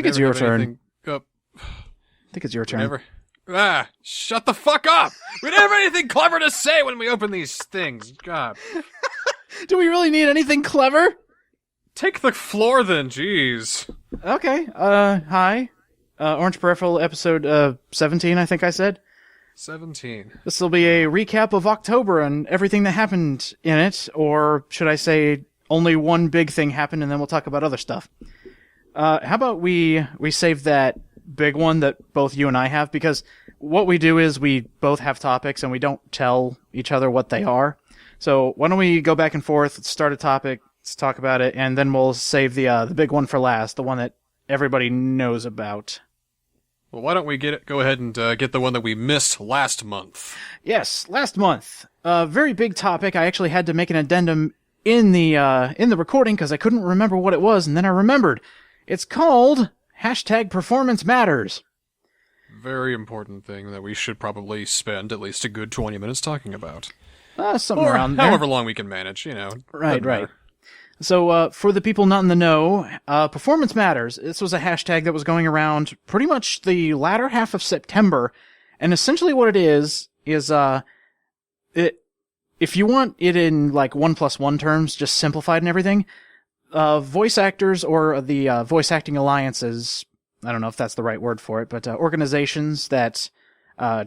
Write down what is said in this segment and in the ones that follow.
think it's your turn. I think it's your turn. Shut the fuck up! We never have anything clever to say when we open these things. God. Do we really need anything clever? Take the floor then, jeez. Okay, hi. Orange Peripheral episode 17, I think I said. 17. This will be a recap of October and everything that happened in it, or should I say only one big thing happened and then we'll talk about other stuff. How about we save that big one that both you and I have, because what we do is we both have topics and we don't tell each other what they are. So why don't we go back and forth, start a topic, let's talk about it, and then we'll save the big one for last, the one that everybody knows about. Well, why don't we go ahead and get the one that we missed last month? Yes, last month. Very big topic. I actually had to make an addendum in the recording because I couldn't remember what it was, and then I remembered. It's called #Performance Matters. Very important thing that we should probably spend at least a good 20 minutes talking about. Something around there. However long we can manage, Right. So, for the people not in the know, Performance Matters, this was a hashtag that was going around pretty much the latter half of September, and essentially what it is, if you want it in, 1+1 terms, just simplified and everything, voice actors or the voice acting alliances, I don't know if that's the right word for it, but organizations that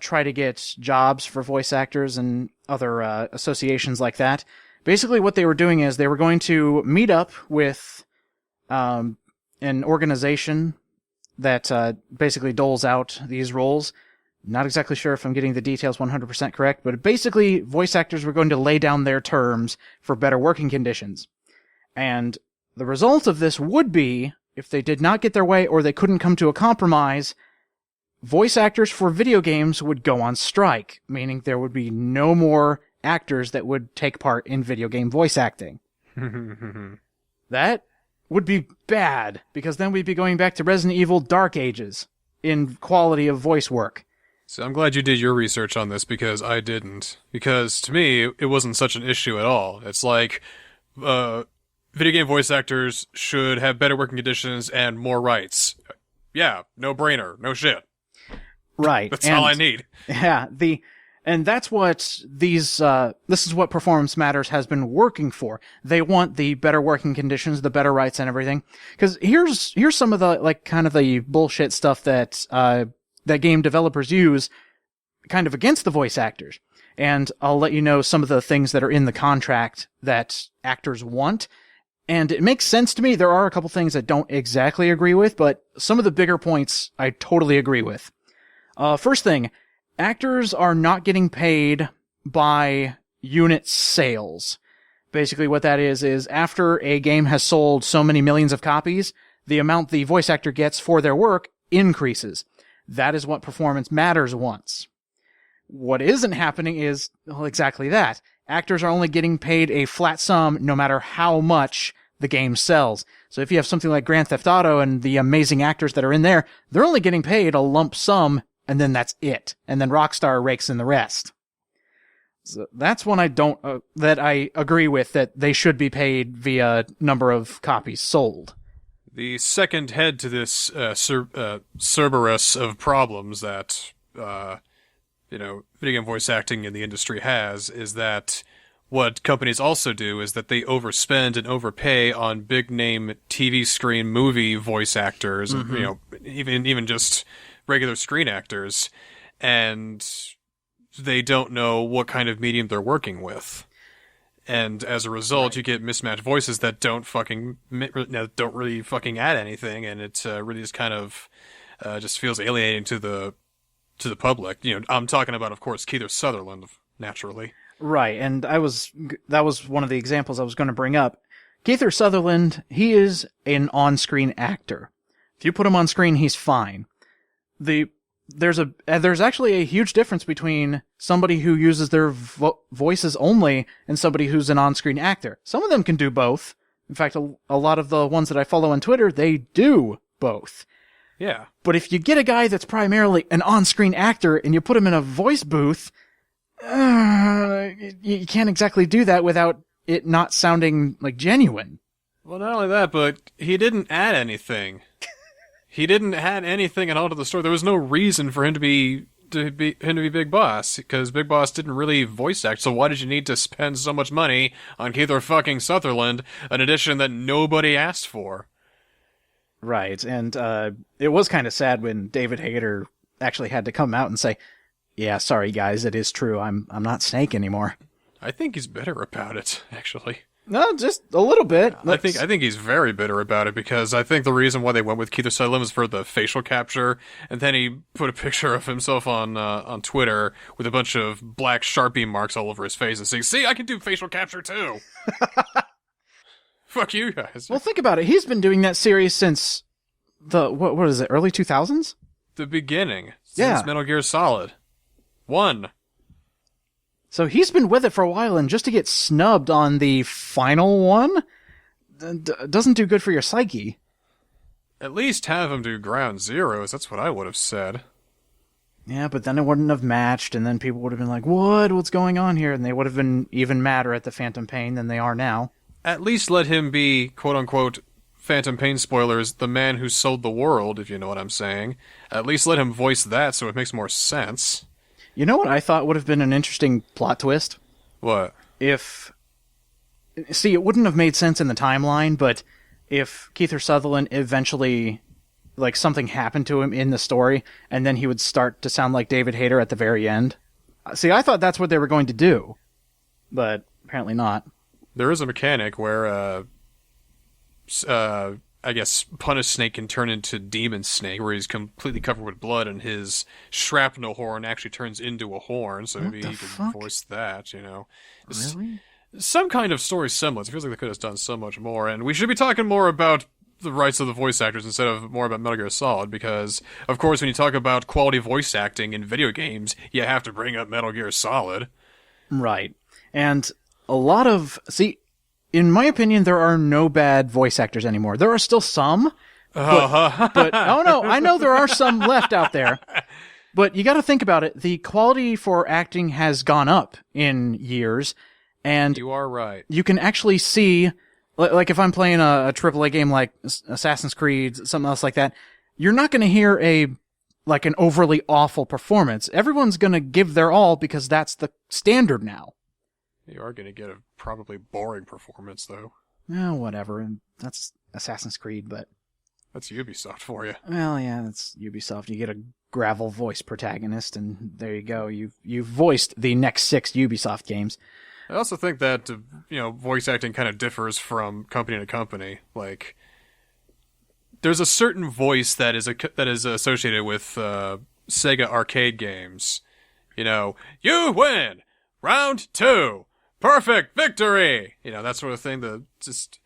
try to get jobs for voice actors and other associations like that. Basically what they were doing is they were going to meet up with an organization that basically doles out these roles. Not exactly sure if I'm getting the details 100% correct, but basically voice actors were going to lay down their terms for better working conditions. And the result of this would be, if they did not get their way or they couldn't come to a compromise, voice actors for video games would go on strike, meaning there would be no more actors that would take part in video game voice acting. That would be bad, because then we'd be going back to Resident Evil Dark Ages in quality of voice work. So I'm glad you did your research on this, because I didn't. Because to me, it wasn't such an issue at all. It's like, video game voice actors should have better working conditions and more rights. Yeah, no brainer, no shit. Right. That's all I need. Yeah, and that's what this is what Performance Matters has been working for. They want the better working conditions, the better rights and everything. Because here's some of the, kind of the bullshit stuff that game developers use kind of against the voice actors. And I'll let you know some of the things that are in the contract that actors want. And it makes sense to me. There are a couple things I don't exactly agree with, but some of the bigger points I totally agree with. First thing, actors are not getting paid by unit sales. Basically what that is after a game has sold so many millions of copies, the amount the voice actor gets for their work increases. That is what Performance Matters wants. What isn't happening is exactly that. Actors are only getting paid a flat sum no matter how much the game sells. So if you have something like Grand Theft Auto and the amazing actors that are in there, they're only getting paid a lump sum, and then that's it. And then Rockstar rakes in the rest. So that's one that I agree with, that they should be paid via number of copies sold. The second head to this Cerberus of problems that video game voice acting in the industry has is that what companies also do is that they overspend and overpay on big name TV screen movie voice actors, even just regular screen actors, and they don't know what kind of medium they're working with. And as a result, you get mismatched voices that don't really fucking add anything, and it really is kind of just feels alienating to the public. I'm talking about, of course, Keith Sutherland, naturally. Right, and that was one of the examples I was going to bring up. Keith Sutherland, he is an on-screen actor. If you put him on screen, he's fine. There's actually a huge difference between somebody who uses their voices only and somebody who's an on-screen actor. Some of them can do both. In fact, a lot of the ones that I follow on Twitter, they do both. Yeah. But if you get a guy that's primarily an on-screen actor and you put him in a voice booth, you can't exactly do that without it not sounding genuine. Well, not only that, but he didn't add anything. He didn't add anything at all to the story. There was no reason for him to be Big Boss, because Big Boss didn't really voice act, so why did you need to spend so much money on Kiefer fucking Sutherland, an addition that nobody asked for? Right, and it was kind of sad when David Hayter actually had to come out and say, yeah, sorry guys, it is true, I'm not Snake anymore. I think he's bitter about it, actually. No, just a little bit. I think he's very bitter about it, because I think the reason why they went with Kiefer Sutherland was for the facial capture, and then he put a picture of himself on Twitter with a bunch of black Sharpie marks all over his face and saying, "See, I can do facial capture too." Fuck you guys. Well, think about it. He's been doing that series since the what is it? Early 2000s? The beginning. Since Metal Gear Solid 1. So he's been with it for a while, and just to get snubbed on the final one doesn't do good for your psyche. At least have him do Ground Zeroes. That's what I would have said. Yeah, but then it wouldn't have matched, and then people would have been like, what's going on here? And they would have been even madder at the Phantom Pain than they are now. At least let him be, quote-unquote, Phantom Pain spoilers, the man who sold the world, if you know what I'm saying. At least let him voice that so it makes more sense. You know what I thought would have been an interesting plot twist? What? See, it wouldn't have made sense in the timeline, but if Kiefer Sutherland eventually, like, something happened to him in the story, and then he would start to sound like David Hayter at the very end. See, I thought that's what they were going to do, but apparently not. There is a mechanic where, I guess Punish Snake can turn into Demon Snake, where he's completely covered with blood, and his shrapnel horn actually turns into a horn, so maybe he could voice that, you know. Really? Some kind of story semblance. It feels like they could have done so much more, and we should be talking more about the rights of the voice actors instead of more about Metal Gear Solid, because, of course, when you talk about quality voice acting in video games, you have to bring up Metal Gear Solid. Right. And a lot of... See, in my opinion, there are no bad voice actors anymore. There are still some, but oh no, I know there are some left out there. But you got to think about it. The quality for acting has gone up in years, and you are right. You can actually see, like if I'm playing a AAA game like Assassin's Creed, something else like that, you're not going to hear an overly awful performance. Everyone's going to give their all because that's the standard now. You are going to get a probably boring performance, though. Whatever. And that's Assassin's Creed, but... That's Ubisoft for you. Well, yeah, that's Ubisoft. You get a gravel voice protagonist, and there you go. You've voiced the next 6 Ubisoft games. I also think that, voice acting kind of differs from company to company. Like, there's a certain voice that is associated with Sega arcade games. You win! Round 2! Perfect victory! That sort of thing. Just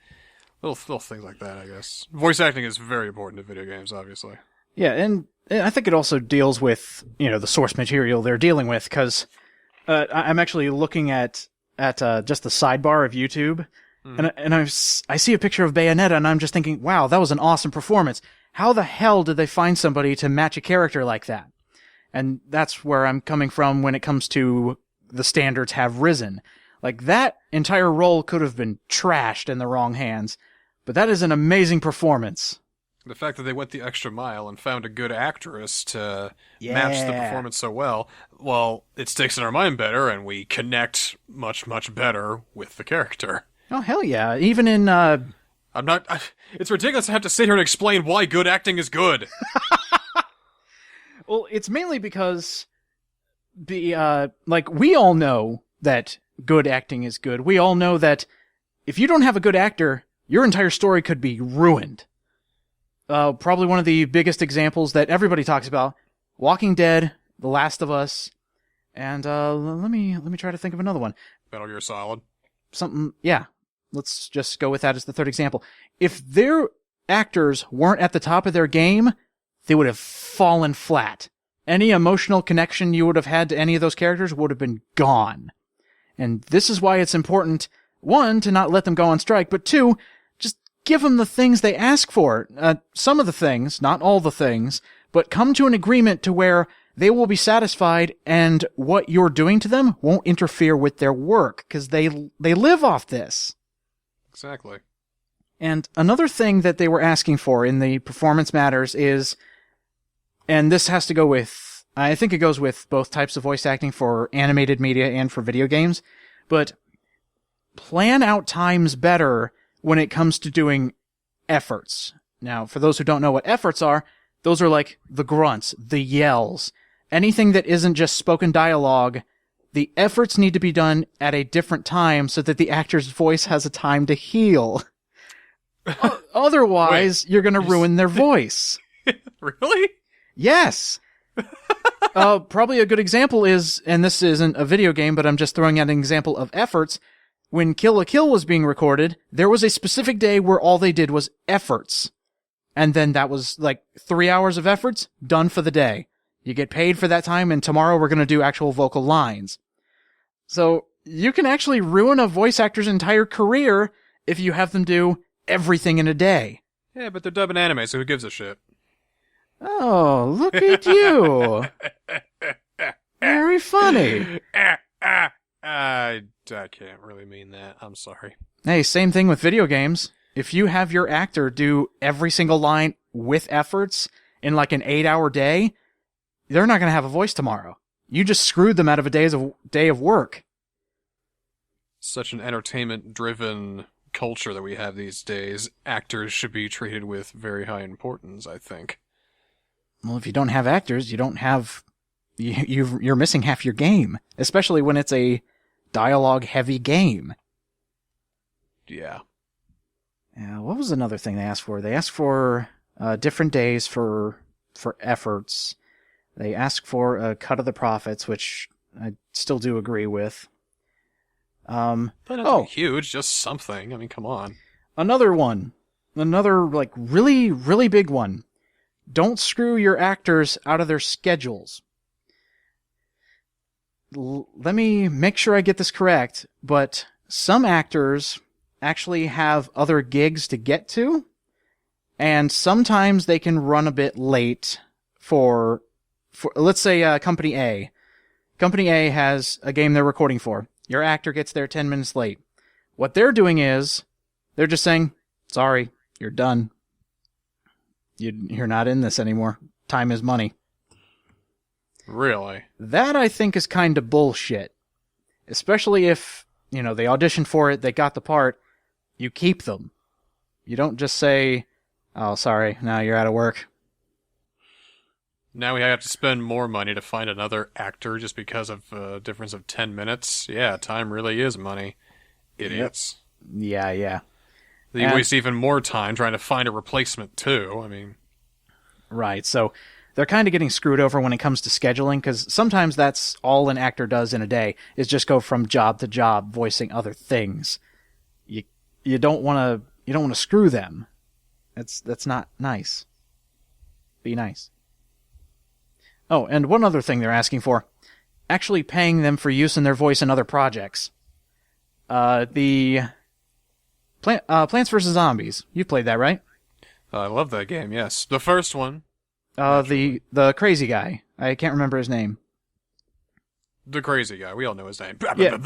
little things like that, I guess. Voice acting is very important to video games, obviously. Yeah, and I think it also deals with, the source material they're dealing with, because I'm actually looking at just the sidebar of YouTube, and I see a picture of Bayonetta, and I'm just thinking, wow, that was an awesome performance. How the hell did they find somebody to match a character like that? And that's where I'm coming from when it comes to the standards have risen. Like, that entire role could have been trashed in the wrong hands, but that is an amazing performance. The fact that they went the extra mile and found a good actress to match the performance so well, it sticks in our mind better, and we connect much, much better with the character. Oh, hell yeah. Even in, it's ridiculous to have to sit here and explain why good acting is good. Well, it's mainly because we all know that good acting is good. We all know that if you don't have a good actor, your entire story could be ruined. Probably one of the biggest examples that everybody talks about, Walking Dead, The Last of Us, and let me try to think of another one. Metal Gear Solid. Yeah. Let's just go with that as the third example. If their actors weren't at the top of their game, they would have fallen flat. Any emotional connection you would have had to any of those characters would have been gone. And this is why it's important, 1, to not let them go on strike, but 2, just give them the things they ask for. Some of the things, not all the things, but come to an agreement to where they will be satisfied and what you're doing to them won't interfere with their work, because they live off this. Exactly. And another thing that they were asking for in the performance matters is, and this has to go with, I think it goes with both types of voice acting for animated media and for video games, but plan out times better when it comes to doing efforts. Now, for those who don't know what efforts are, those are like the grunts, the yells, anything that isn't just spoken dialogue. The efforts need to be done at a different time so that the actor's voice has a time to heal. Otherwise, you're going to ruin their voice. Really? Yes. Probably a good example is, and this isn't a video game, but I'm just throwing out an example of efforts. When Kill la Kill was being recorded, there was a specific day where all they did was efforts. And then that was like 3 hours of efforts, done for the day. You get paid for that time, and tomorrow we're going to do actual vocal lines. So you can actually ruin a voice actor's entire career if you have them do everything in a day. Yeah, but they're dubbing anime, so who gives a shit? Oh, look at you. Very funny. I can't really mean that. I'm sorry. Hey, same thing with video games. If you have your actor do every single line with efforts in like an 8-hour day, they're not going to have a voice tomorrow. You just screwed them out of a day of work. Such an entertainment-driven culture that we have these days, actors should be treated with very high importance, I think. Well, if you don't have actors, you don't have... You're missing half your game, especially when it's a dialogue-heavy game. Yeah. What was another thing they asked for? They asked for different days for efforts. They asked for a cut of the profits, which I still do agree with. Doesn't have to be huge, just something. I mean, come on. Another one. Another, like, really, really big one. Don't screw your actors out of their schedules. Let me make sure I get this correct, but some actors actually have other gigs to get to, and sometimes they can run a bit late for let's say, Company A. Company A has a game they're recording for. Your actor gets there 10 minutes late. What they're doing is, they're just saying, sorry, you're done. You're not in this anymore. Time is money. Really? That, I think, is kind of bullshit. Especially if, they auditioned for it, they got the part, you keep them. You don't just say, oh, sorry, now you're out of work. Now we have to spend more money to find another actor just because of a difference of 10 minutes. Yeah, time really is money. Idiots. Yep. Yeah. They waste even more time trying to find a replacement, too. I mean... Right, so they're kind of getting screwed over when it comes to scheduling, because sometimes that's all an actor does in a day, is just go from job to job, voicing other things. You don't want to screw them. That's not nice. Be nice. Oh, and one other thing they're asking for, actually paying them for use in their voice in other projects. The Plants vs. Zombies. You've played that, right? I love that game, yes. The first one. The crazy guy. I can't remember his name. The crazy guy. We all know his name. Yeah,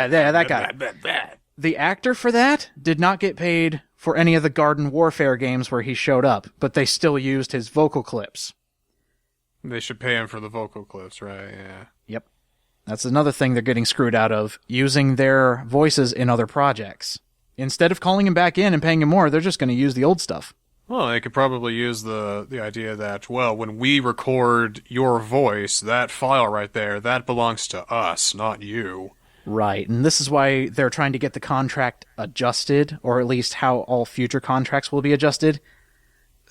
that guy. The actor for that did not get paid for any of the Garden Warfare games where he showed up, but they still used his vocal clips. They should pay him for the vocal clips, right? Yeah. Yep. That's another thing they're getting screwed out of, using their voices in other projects. Instead of calling him back in and paying him more, they're just going to use the old stuff. Well, they could probably use the idea that, well, when we record your voice, that file right there, that belongs to us, not you. Right, and this is why they're trying to get the contract adjusted, or at least how all future contracts will be adjusted,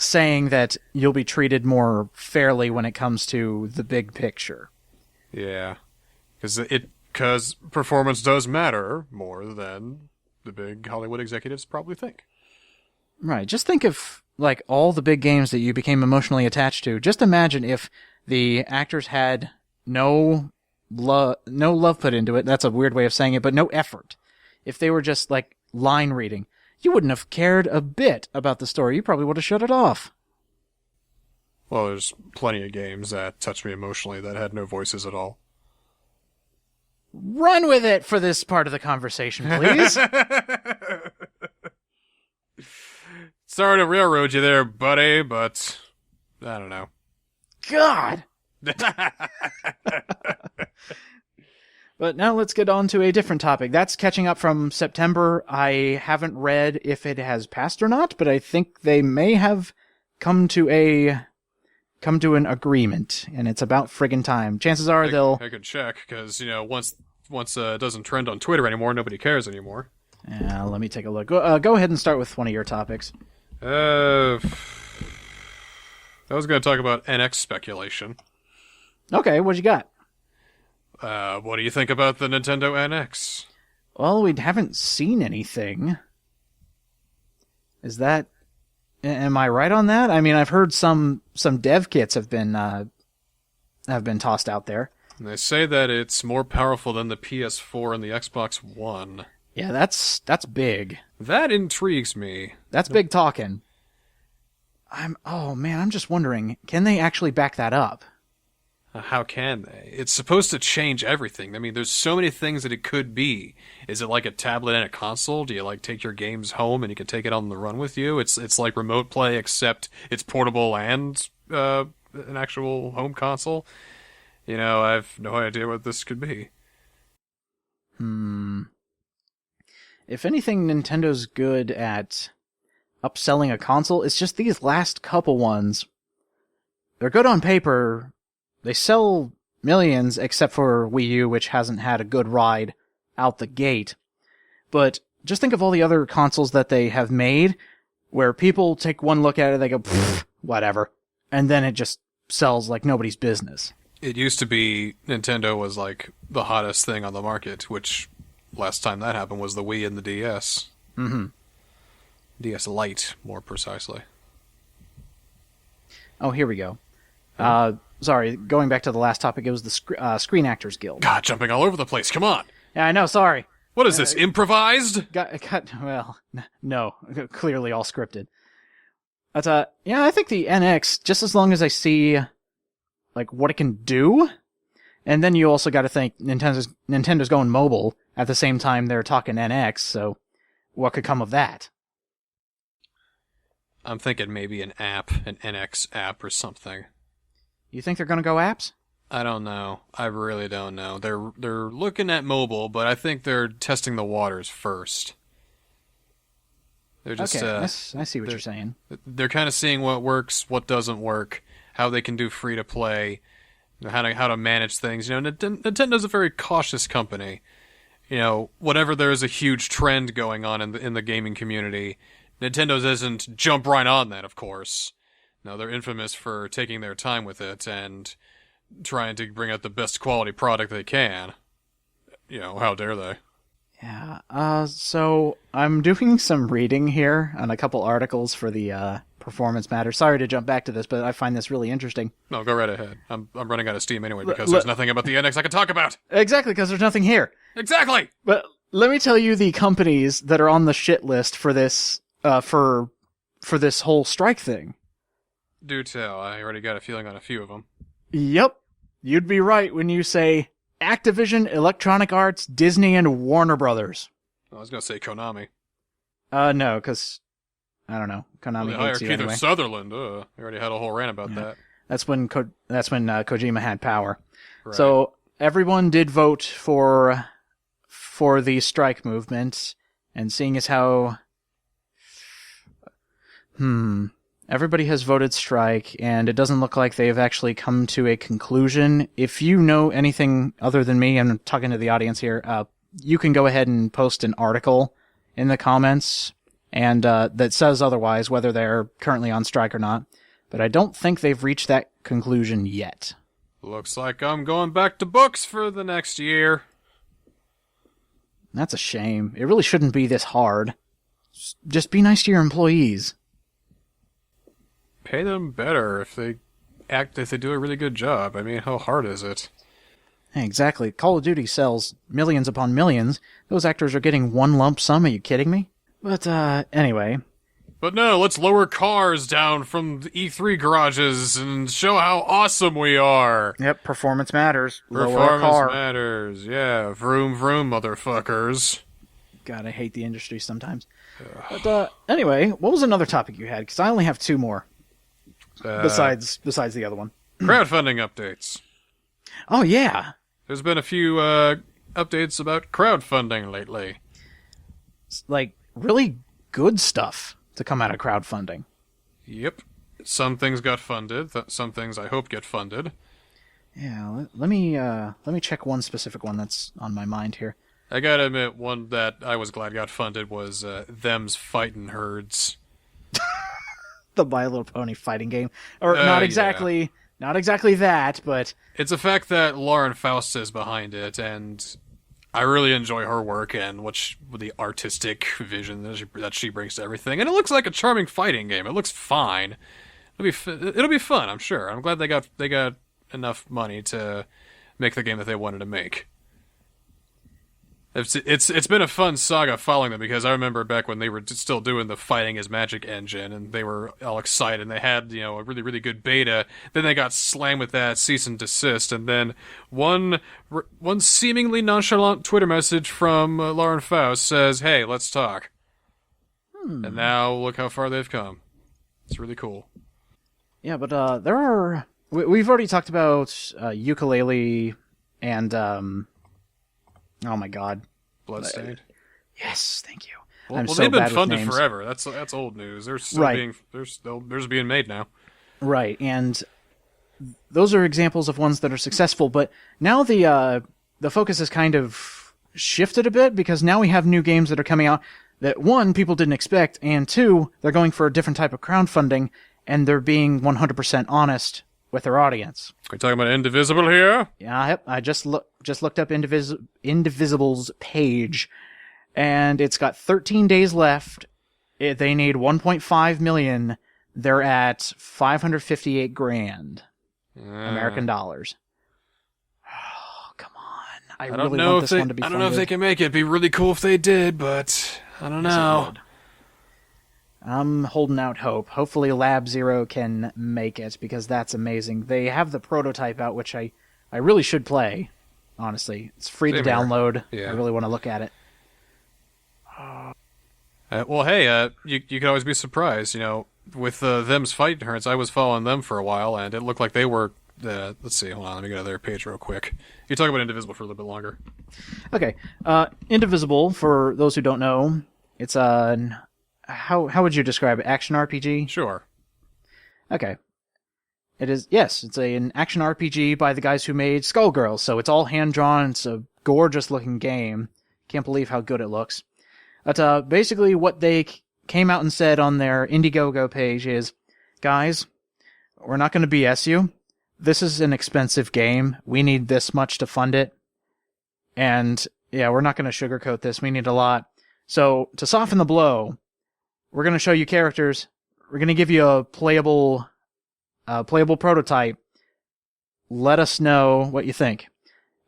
saying that you'll be treated more fairly when it comes to the big picture. Yeah, because performance does matter more than the big Hollywood executives probably think. Right, just think of, like, all the big games that you became emotionally attached to. Just imagine if the actors had no love put into it. That's a weird way of saying it, but no effort. If they were just, like, line reading, you wouldn't have cared a bit about the story. You probably would have shut it off. Well, there's plenty of games that touched me emotionally that had no voices at all. Run with it for this part of the conversation, please. Sorry to railroad you there, buddy, but I don't know. God! But now let's get on to a different topic. That's catching up from September. I haven't read if it has passed or not, but I think they may have come to an agreement, and it's about friggin' time. Chances are they'll... I could check, because, once it doesn't trend on Twitter anymore, nobody cares anymore. Let me take a look. Go ahead and start with one of your topics. I was going to talk about NX speculation. Okay, what you got? What do you think about the Nintendo NX? Well, we haven't seen anything. Is that... Am I right on that? I mean, I've heard some dev kits have been tossed out there. And they say that it's more powerful than the PS4 and the Xbox One. Yeah, that's big. That intrigues me. That's big talking. I'm just wondering, can they actually back that up? How can they? It's supposed to change everything. I mean, there's so many things that it could be. Is it like a tablet and a console? Do you take your games home and you can take it on the run with you? It's like remote play, except it's portable and an actual home console. I have no idea what this could be. If anything, Nintendo's good at upselling a console. It's just these last couple ones. They're good on paper. They sell millions, except for Wii U, which hasn't had a good ride out the gate. But just think of all the other consoles that they have made, where people take one look at it, they go, whatever. And then it just sells like nobody's business. It used to be Nintendo was like the hottest thing on the market, which last time that happened was the Wii and the DS. Mm-hmm. DS Lite, more precisely. Oh, here we go. Sorry, going back to the last topic, it was the Screen Actors Guild. God, jumping all over the place, come on! Yeah, I know, sorry. What is this, improvised? No, clearly all scripted. But, yeah, I think the NX, just as long as I see, what it can do, and then you also gotta think Nintendo's going mobile at the same time they're talking NX, so what could come of that? I'm thinking maybe an app, an NX app or something. You think they're gonna go apps? I don't know. I really don't know. They're looking at mobile, but I think they're testing the waters first. They're just okay, I see what you're saying. They're kind of seeing what works, what doesn't work, how they can do free to play, how to manage things. Nintendo's a very cautious company. Whenever there's a huge trend going on in the gaming community, Nintendo's isn't jump right on that, of course. No, they're infamous for taking their time with it and trying to bring out the best quality product they can. How dare they? Yeah, so I'm doing some reading here on a couple articles for the Performance Matter. Sorry to jump back to this, but I find this really interesting. No, go right ahead. I'm running out of steam anyway because there's nothing about the NX I can talk about. Exactly, because there's nothing here. Exactly! But let me tell you the companies that are on the shit list for this, for this whole strike thing. Do tell. I already got a feeling on a few of them. Yep. You'd be right when you say Activision, Electronic Arts, Disney, and Warner Brothers. I was going to say Konami. No, because, I don't know. Konami hates you anyway. Keith Sutherland. I already had a whole rant about that. That's when Kojima had power. Right. So everyone did vote for the strike movement, and seeing as how... Everybody has voted strike, and it doesn't look like they've actually come to a conclusion. If you know anything other than me, I'm talking to the audience here, you can go ahead and post an article in the comments and that says otherwise, whether they're currently on strike or not. But I don't think they've reached that conclusion yet. Looks like I'm going back to books for the next year. That's a shame. It really shouldn't be this hard. Just be nice to your employees. Pay them better if they do a really good job. I mean, how hard is it? Exactly. Call of Duty sells millions upon millions. Those actors are getting one lump sum. Are you kidding me? But, anyway. But no, let's lower cars down from the E3 garages and show how awesome we are. Yep, performance matters. Performance matters, yeah. Vroom vroom, motherfuckers. God, I hate the industry sometimes. But anyway, what was another topic you had? Because I only have two more. Besides the other one. Crowdfunding updates. Oh, yeah. There's been a few updates about crowdfunding lately. Like, really good stuff to come out of crowdfunding. Yep. Some things got funded. Some things I hope get funded. Yeah, let me check one specific one that's on my mind here. I gotta admit, one that I was glad got funded was Them's Fightin' Herds. The My Little Pony fighting game. Or not exactly that, but... It's a fact that Lauren Faust is behind it, and I really enjoy her work and the artistic vision that she brings to everything. And it looks like a charming fighting game. It looks fine. It'll be fun, I'm sure. I'm glad they got enough money to make the game that they wanted to make. It's been a fun saga following them, because I remember back when they were still doing the Fighting is Magic engine, and they were all excited, and they had, a really, really good beta. Then they got slammed with that cease and desist, and then one seemingly nonchalant Twitter message from Lauren Faust says, "Hey, let's talk." And now look how far they've come. It's really cool. Yeah, but there are... We've already talked about Ukulele and... oh my god. Bloodstained? Yes, thank you. Well, so they've been bad with funded names. forever. That's old news. They're still being made now. Right, and those are examples of ones that are successful, but now the focus has kind of shifted a bit, because now we have new games that are coming out that, one, people didn't expect, and two, they're going for a different type of crowdfunding, and they're being 100% honest with their audience. Are we talking about Indivisible here? Yeah, I just looked up Indivisible's page, and it's got 13 days left. They need 1.5 million. They're at 558 grand American dollars. Oh, come on! I really want this one to be. I don't know if they can make it. It'd be really cool if they did, but I don't know. I'm holding out hope. Hopefully Lab Zero can make it, because that's amazing. They have the prototype out, which I really should play, honestly. It's free to download. Yeah. I really want to look at it. Well, hey, you could always be surprised. With Them's Fightin' Herds, I was following them for a while, and it looked like they were... let's see, hold on, let me go to their page real quick. You talk about Indivisible for a little bit longer. Okay. Indivisible, for those who don't know, it's an... How would you describe it? Action RPG? Sure. Okay. It is, yes, it's an action RPG by the guys who made Skullgirls, so it's all hand-drawn, it's a gorgeous-looking game. Can't believe how good it looks. But basically what they came out and said on their Indiegogo page is, guys, we're not going to BS you. This is an expensive game. We need this much to fund it. And, yeah, we're not going to sugarcoat this. We need a lot. So, to soften the blow... we're going to show you characters. We're going to give you a playable prototype. Let us know what you think.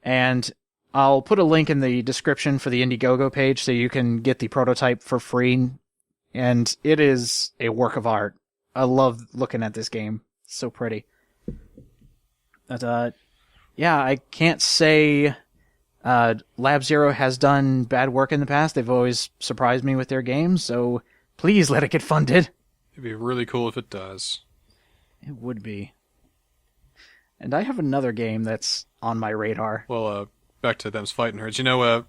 And I'll put a link in the description for the Indiegogo page so you can get the prototype for free. And it is a work of art. I love looking at this game. It's so pretty. But, yeah, I can't say Lab Zero has done bad work in the past. They've always surprised me with their games, so... please let it get funded. It'd be really cool if it does. It would be. And I have another game that's on my radar. Well, back to Them's Fightin' Herds. Yeah,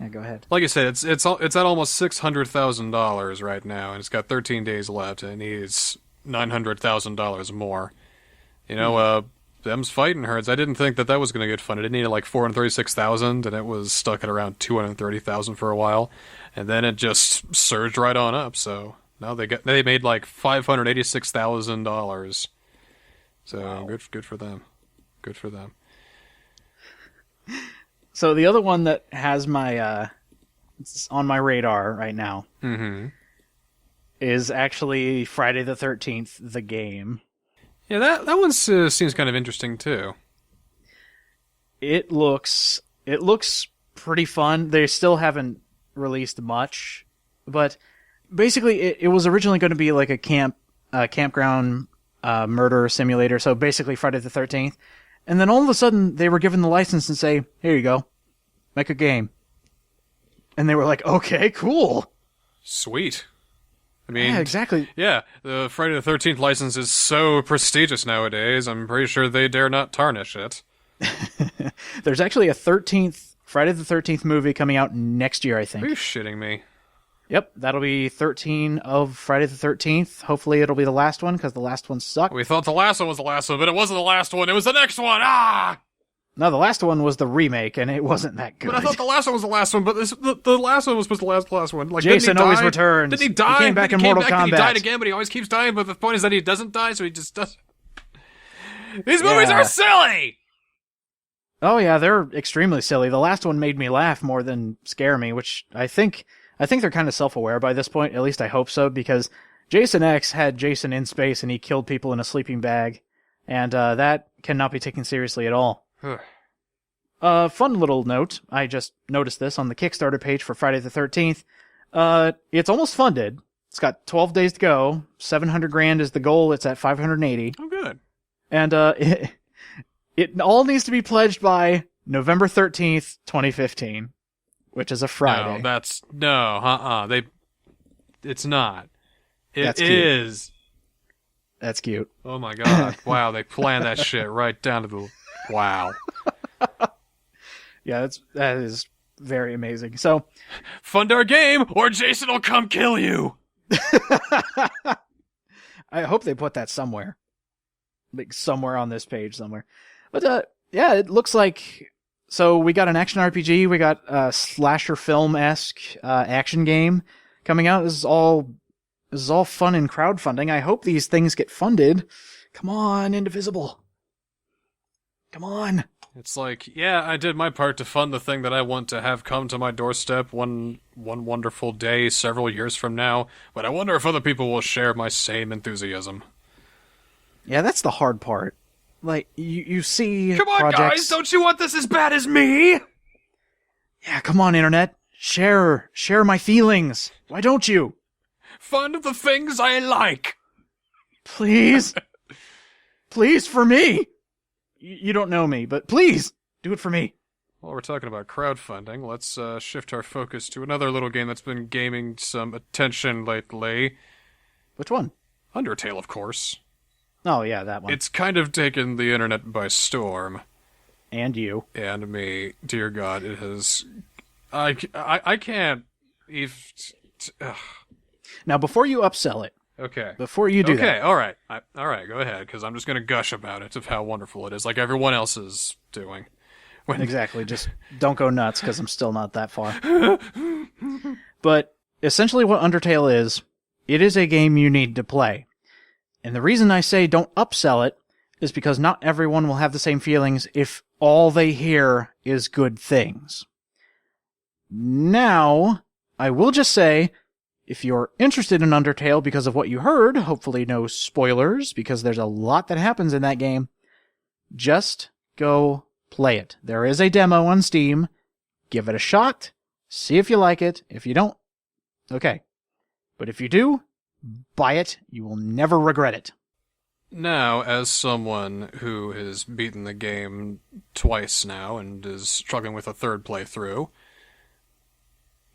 go ahead. Like I said, it's at almost $600,000 right now, and it's got 13 days left, and it needs $900,000 more. Them's Fightin' Herds. I didn't think that was going to get funded. It needed like $436,000, and it was stuck at around $230,000 for a while, and then it just surged right on up. So now they made like $586,000. So wow. Good for them. Good for them. So the other one that has my it's on my radar right now is actually Friday the 13th, the game. Yeah, that one seems kind of interesting too. It looks pretty fun. They still haven't released much, but basically it was originally going to be like a campground murder simulator. So basically Friday the 13th, and then all of a sudden they were given the license and say, "Here you go, make a game." And they were like, okay, cool. Sweet. I mean, Yeah, exactly. Yeah, the Friday the 13th license is so prestigious nowadays, I'm pretty sure they dare not tarnish it. There's actually a Friday the 13th movie coming out next year, I think. Are you shitting me? Yep, that'll be 13 of Friday the 13th. Hopefully it'll be the last one, because the last one sucked. We thought the last one was the last one, but it wasn't the last one, it was the next one! Ah! No, the last one was the remake, and it wasn't that good. But I thought the last one was the last one, but the last one was supposed to be the last one. Like, Jason always returns. Didn't he die? He came back in Mortal Kombat. He died again, but he always keeps dying, but the point is that he doesn't die, so he just doesn't. These movies are silly! Oh yeah, they're extremely silly. The last one made me laugh more than scare me, which I think they're kind of self-aware by this point. At least I hope so, because Jason X had Jason in space and he killed people in a sleeping bag, and that cannot be taken seriously at all. Fun little note. I just noticed this on the Kickstarter page for Friday the 13th. It's almost funded. It's got 12 days to go. $700,000 is the goal. It's at 580. Oh, good. And it all needs to be pledged by November 13th, 2015, which is a Friday. It's not. That's is. Cute. That's cute. Oh my god. Wow, they planned that shit right down to the... Wow. Yeah, that is very amazing. So, fund our game, or Jason will come kill you! I hope they put that somewhere. Like, somewhere on this page somewhere. But, yeah, it looks like... So, we got an action RPG, we got a slasher film-esque action game coming out. This is all fun and crowdfunding. I hope these things get funded. Come on, Indivisible. Come on. It's like, yeah, I did my part to fund the thing that I want to have come to my doorstep one wonderful day several years from now, but I wonder if other people will share my same enthusiasm. Yeah, that's the hard part. Like, you see Come on, projects... guys! Don't you want this as bad as me? Yeah, come on, Internet. Share my feelings. Why don't you? Fund the things I like! Please. Please, for me. You don't know me, but please, do it for me. While we're talking about crowdfunding, let's shift our focus to another little game that's been gaining some attention lately. Which one? Undertale, of course. Oh, yeah, that one. It's kind of taken the internet by storm. And you. And me. Dear God, it has... I can't... Now, before you upsell it, okay. Before you do that. Okay, alright. Alright, go ahead, because I'm just going to gush about it, of how wonderful it is, like everyone else is doing. Exactly, just don't go nuts, because I'm still not that far. But, essentially what Undertale is, it is a game you need to play. And the reason I say don't upsell it, is because not everyone will have the same feelings if all they hear is good things. Now, I will just say... If you're interested in Undertale because of what you heard, hopefully no spoilers, because there's a lot that happens in that game, just go play it. There is a demo on Steam. Give it a shot. See if you like it. If you don't, okay. But if you do, buy it. You will never regret it. Now, as someone who has beaten the game twice now and is struggling with a third playthrough,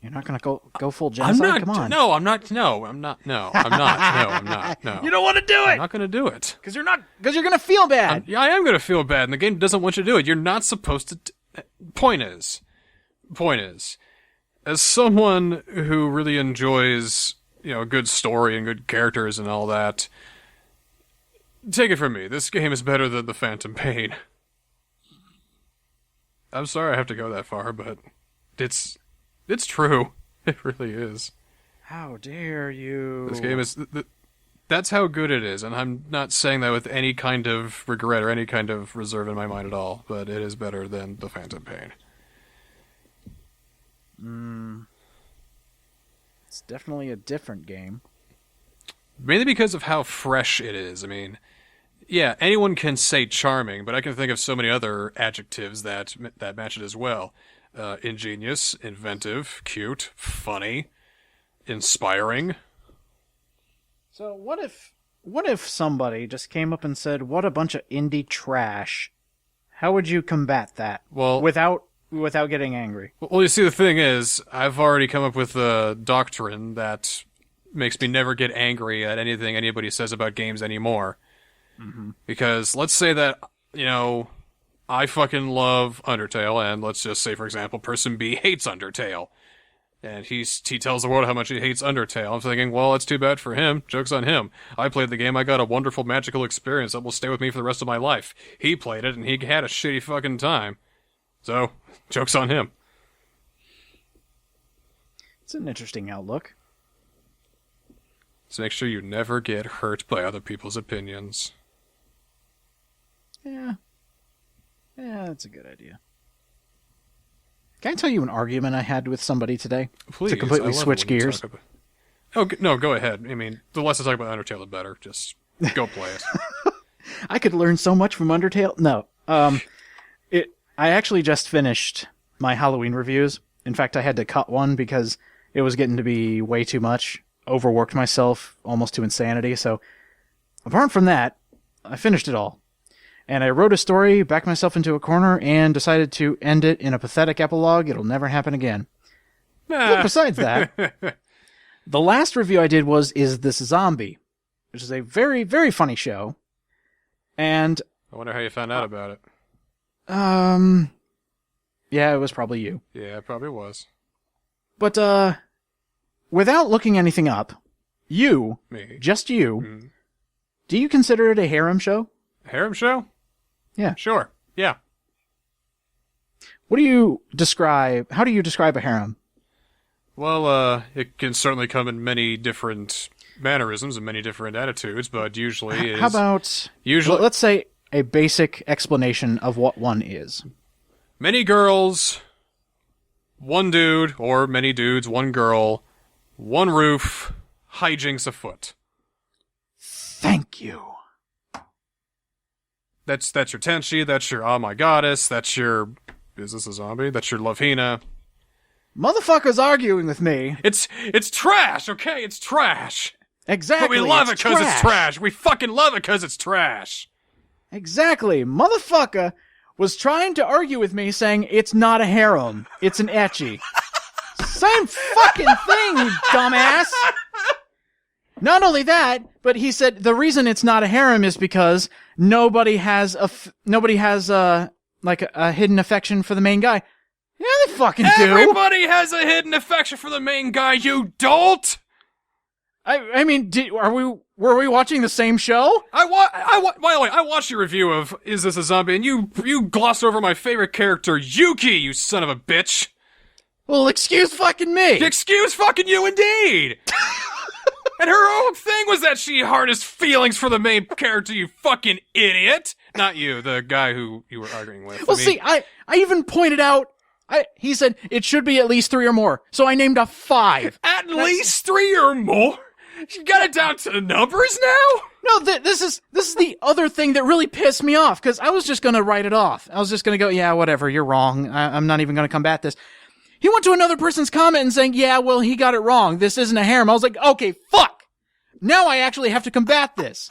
you're not going to go full genocide? Come on. No, I'm not. No. You don't want to do it. I'm not going to do it. Because you're going to feel bad. I am going to feel bad, and the game doesn't want you to do it. You're not supposed to... Point is, as someone who really enjoys, a good story and good characters and all that, take it from me. This game is better than the Phantom Pain. I'm sorry I have to go that far, but it's true. It really is. How dare you? This game is... That's how good it is, and I'm not saying that with any kind of regret or any kind of reserve in my mind at all, but it is better than the Phantom Pain. It's definitely a different game. Mainly because of how fresh it is. I mean, yeah, anyone can say charming, but I can think of so many other adjectives that match it as well. Ingenious, inventive, cute, funny, inspiring. So what if somebody just came up and said, "What a bunch of indie trash"? How would you combat that? Well, without without getting angry. Well, you see, the thing is, I've already come up with a doctrine that makes me never get angry at anything anybody says about games anymore. Mm-hmm. Because let's say that, I fucking love Undertale, and let's just say, for example, person B hates Undertale. And he tells the world how much he hates Undertale. I'm thinking, well, that's too bad for him. Joke's on him. I played the game. I got a wonderful, magical experience that will stay with me for the rest of my life. He played it, and he had a shitty fucking time. So, joke's on him. It's an interesting outlook. So make sure you never get hurt by other people's opinions. Yeah, that's a good idea. Can I tell you an argument I had with somebody today? Please. To completely switch gears. No, go ahead. I mean, the less I talk about Undertale, the better. Just go play it. I could learn so much from Undertale. No. I actually just finished my Halloween reviews. In fact, I had to cut one because it was getting to be way too much. Overworked myself almost to insanity. So, apart from that, I finished it all. And I wrote a story, backed myself into a corner, and decided to end it in a pathetic epilogue. It'll never happen again. But besides that, the last review I did was Is This a Zombie? Which is a very, very funny show. And I wonder how you found out about it. Yeah, it was probably you. Yeah, it probably was. But, without looking anything up, Me. just you, do you consider it a harem show? Harem show? Yeah. Sure. Yeah. How do you describe a harem? Well, it can certainly come in many different mannerisms and many different attitudes, but usually is... How about... Let's say a basic explanation of what one is. Many girls, one dude, or many dudes, one girl, one roof, hijinks afoot. Thank you. That's your Tenchi, that's your Oh My Goddess, that's your... Is this a zombie? That's your Lovehina. Motherfucker's arguing with me. It's trash, okay? It's trash. Exactly. But we love it because it's trash. We fucking love it because it's trash. Exactly. Motherfucker was trying to argue with me saying it's not a harem. It's an ecchi. Same fucking thing, you dumbass. Not only that, but he said the reason it's not a harem is because nobody has a hidden affection for the main guy. Yeah, they fucking do. Everybody has a hidden affection for the main guy, you dolt! I mean, were we watching the same show? By the way, I watched your review of Is This a Zombie, and you glossed over my favorite character, Yuki, you son of a bitch. Well, excuse fucking me. Excuse fucking you indeed. And her whole thing was that she harnessed feelings for the main character, you fucking idiot. Not you, the guy who you were arguing with. Well, I even pointed out, he said it should be at least 3 or more, so I named a 5. At least 3 or more? You got it down to the numbers now? No, this is the other thing that really pissed me off, because I was just going to write it off. I was just going to go, yeah, whatever, you're wrong. I'm not even going to combat this. He went to another person's comment and saying, yeah, well, he got it wrong. This isn't a harem. I was like, okay, fuck. Now I actually have to combat this.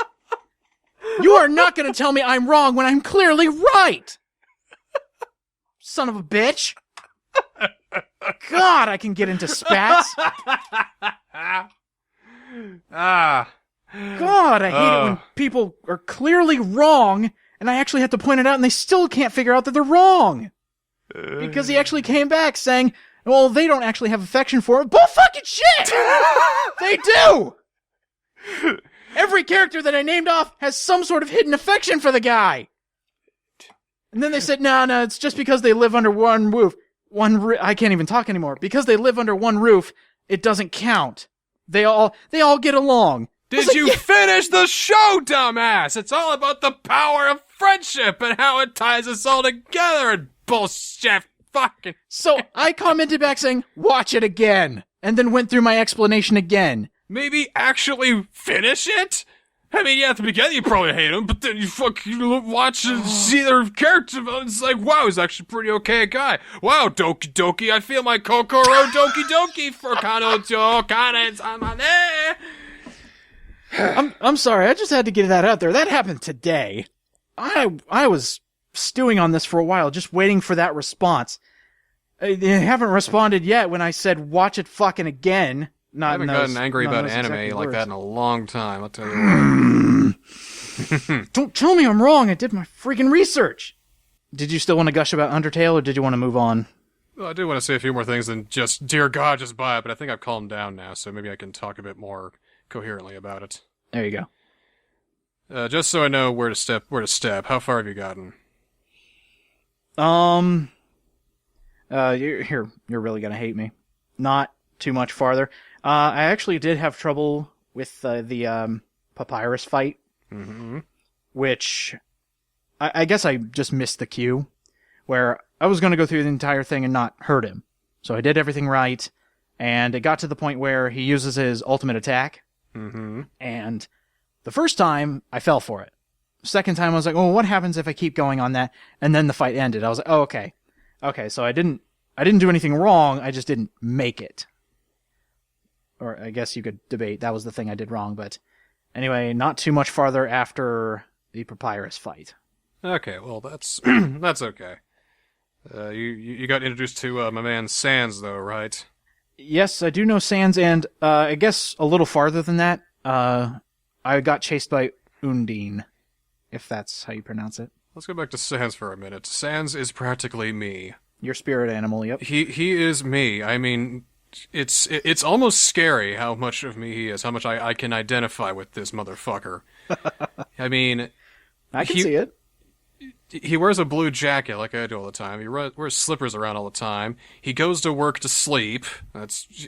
You are not going to tell me I'm wrong when I'm clearly right. Son of a bitch. God, I can get into spats. God, I hate it when people are clearly wrong, and I actually have to point it out, and they still can't figure out that they're wrong. Because he actually came back saying, well, they don't actually have affection for him. Bull fucking shit! They do! Every character that I named off has some sort of hidden affection for the guy. And then they said, no, it's just because they live under one roof. I can't even talk anymore. Because they live under one roof, it doesn't count. They all get along. Did you finish the show, dumbass? It's all about the power of friendship and how it ties us all together and bullshit fucking... So I commented back saying, watch it again. And then went through my explanation again. Maybe actually finish it? I mean, yeah, at the beginning you probably hate him, but then you fucking watch and see their character, and it's like, wow, he's actually a pretty okay guy. Wow, Doki Doki, I feel my Kokoro Doki Doki for Kanojo Kane-samane. I'm sorry, I just had to get that out there. That happened today. I was stewing on this for a while, just waiting for that response. They haven't responded yet when I said watch it fucking again. I haven't gotten angry about anime like that in a long time, I'll tell you what. Don't tell me I'm wrong. I did my freaking research. Did you still want to gush about Undertale, or did you want to move on? Well, I do want to say a few more things than just, dear God, just buy it, but I think I've calmed down now, so maybe I can talk a bit more coherently about it. There you go. Just so I know where to step, how far have you gotten? You're really gonna hate me. Not too much farther. I actually did have trouble with the papyrus fight, which I guess I just missed the cue, where I was gonna go through the entire thing and not hurt him. So I did everything right, and it got to the point where he uses his ultimate attack, and the first time I fell for it. Second time I was like, oh, what happens if I keep going on that? And then the fight ended. I was like, oh, okay, so I didn't do anything wrong. I just didn't make it. Or I guess you could debate that was the thing I did wrong. But anyway, not too much farther after the papyrus fight. Okay, well that's that's okay. You got introduced to my man Sans though, right? Yes, I do know Sans, and I guess a little farther than that. I got chased by Undine, if that's how you pronounce it. Let's go back to Sans for a minute. Sans is practically me. Your spirit animal, yep. He is me. I mean, it's almost scary how much of me he is, how much I can identify with this motherfucker. I mean... I can see it. He wears a blue jacket like I do all the time. He wears slippers around all the time. He goes to work to sleep.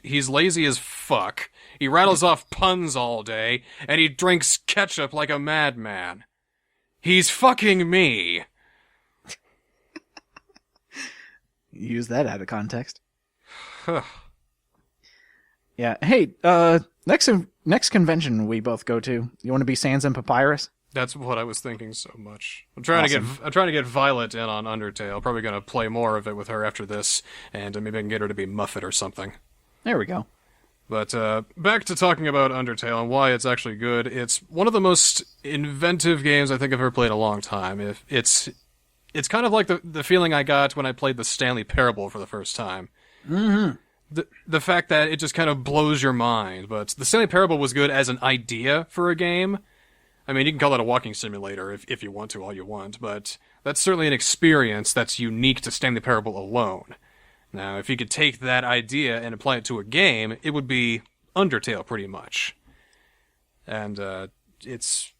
He's lazy as fuck. He rattles off puns all day, and he drinks ketchup like a madman. He's fucking me. Use that out of context. Yeah. Hey, next convention we both go to, you want to be Sans and Papyrus? That's what I was thinking so much. I'm trying to get Violet in on Undertale. Probably gonna play more of it with her after this, and maybe I can get her to be Muffet or something. There we go. But back to talking about Undertale and why it's actually good. It's one of the most inventive games I think I've ever played in a long time. It's kind of like the feeling I got when I played the Stanley Parable for the first time. The fact that it just kind of blows your mind. But the Stanley Parable was good as an idea for a game. I mean, you can call that a walking simulator if you want to, all you want, but that's certainly an experience that's unique to Stanley Parable alone. Now, if you could take that idea and apply it to a game, it would be Undertale, pretty much. And it's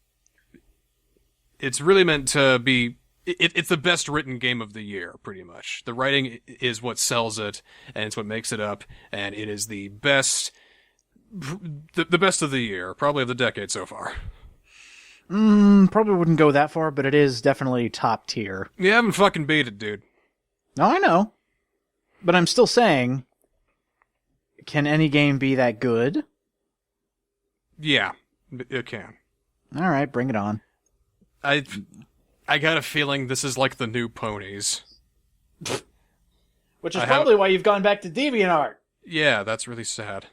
really meant to be... It's the best written game of the year, pretty much. The writing is what sells it, and it's what makes it up, and it is the best... the best of the year, probably of the decade so far. Probably wouldn't go that far, but it is definitely top tier. You haven't fucking beat it, dude. No, I know. But I'm still saying, can any game be that good? Yeah, it can. Alright, bring it on. I got a feeling this is like the new Ponies. Which is probably why you've gone back to DeviantArt. Yeah, that's really sad.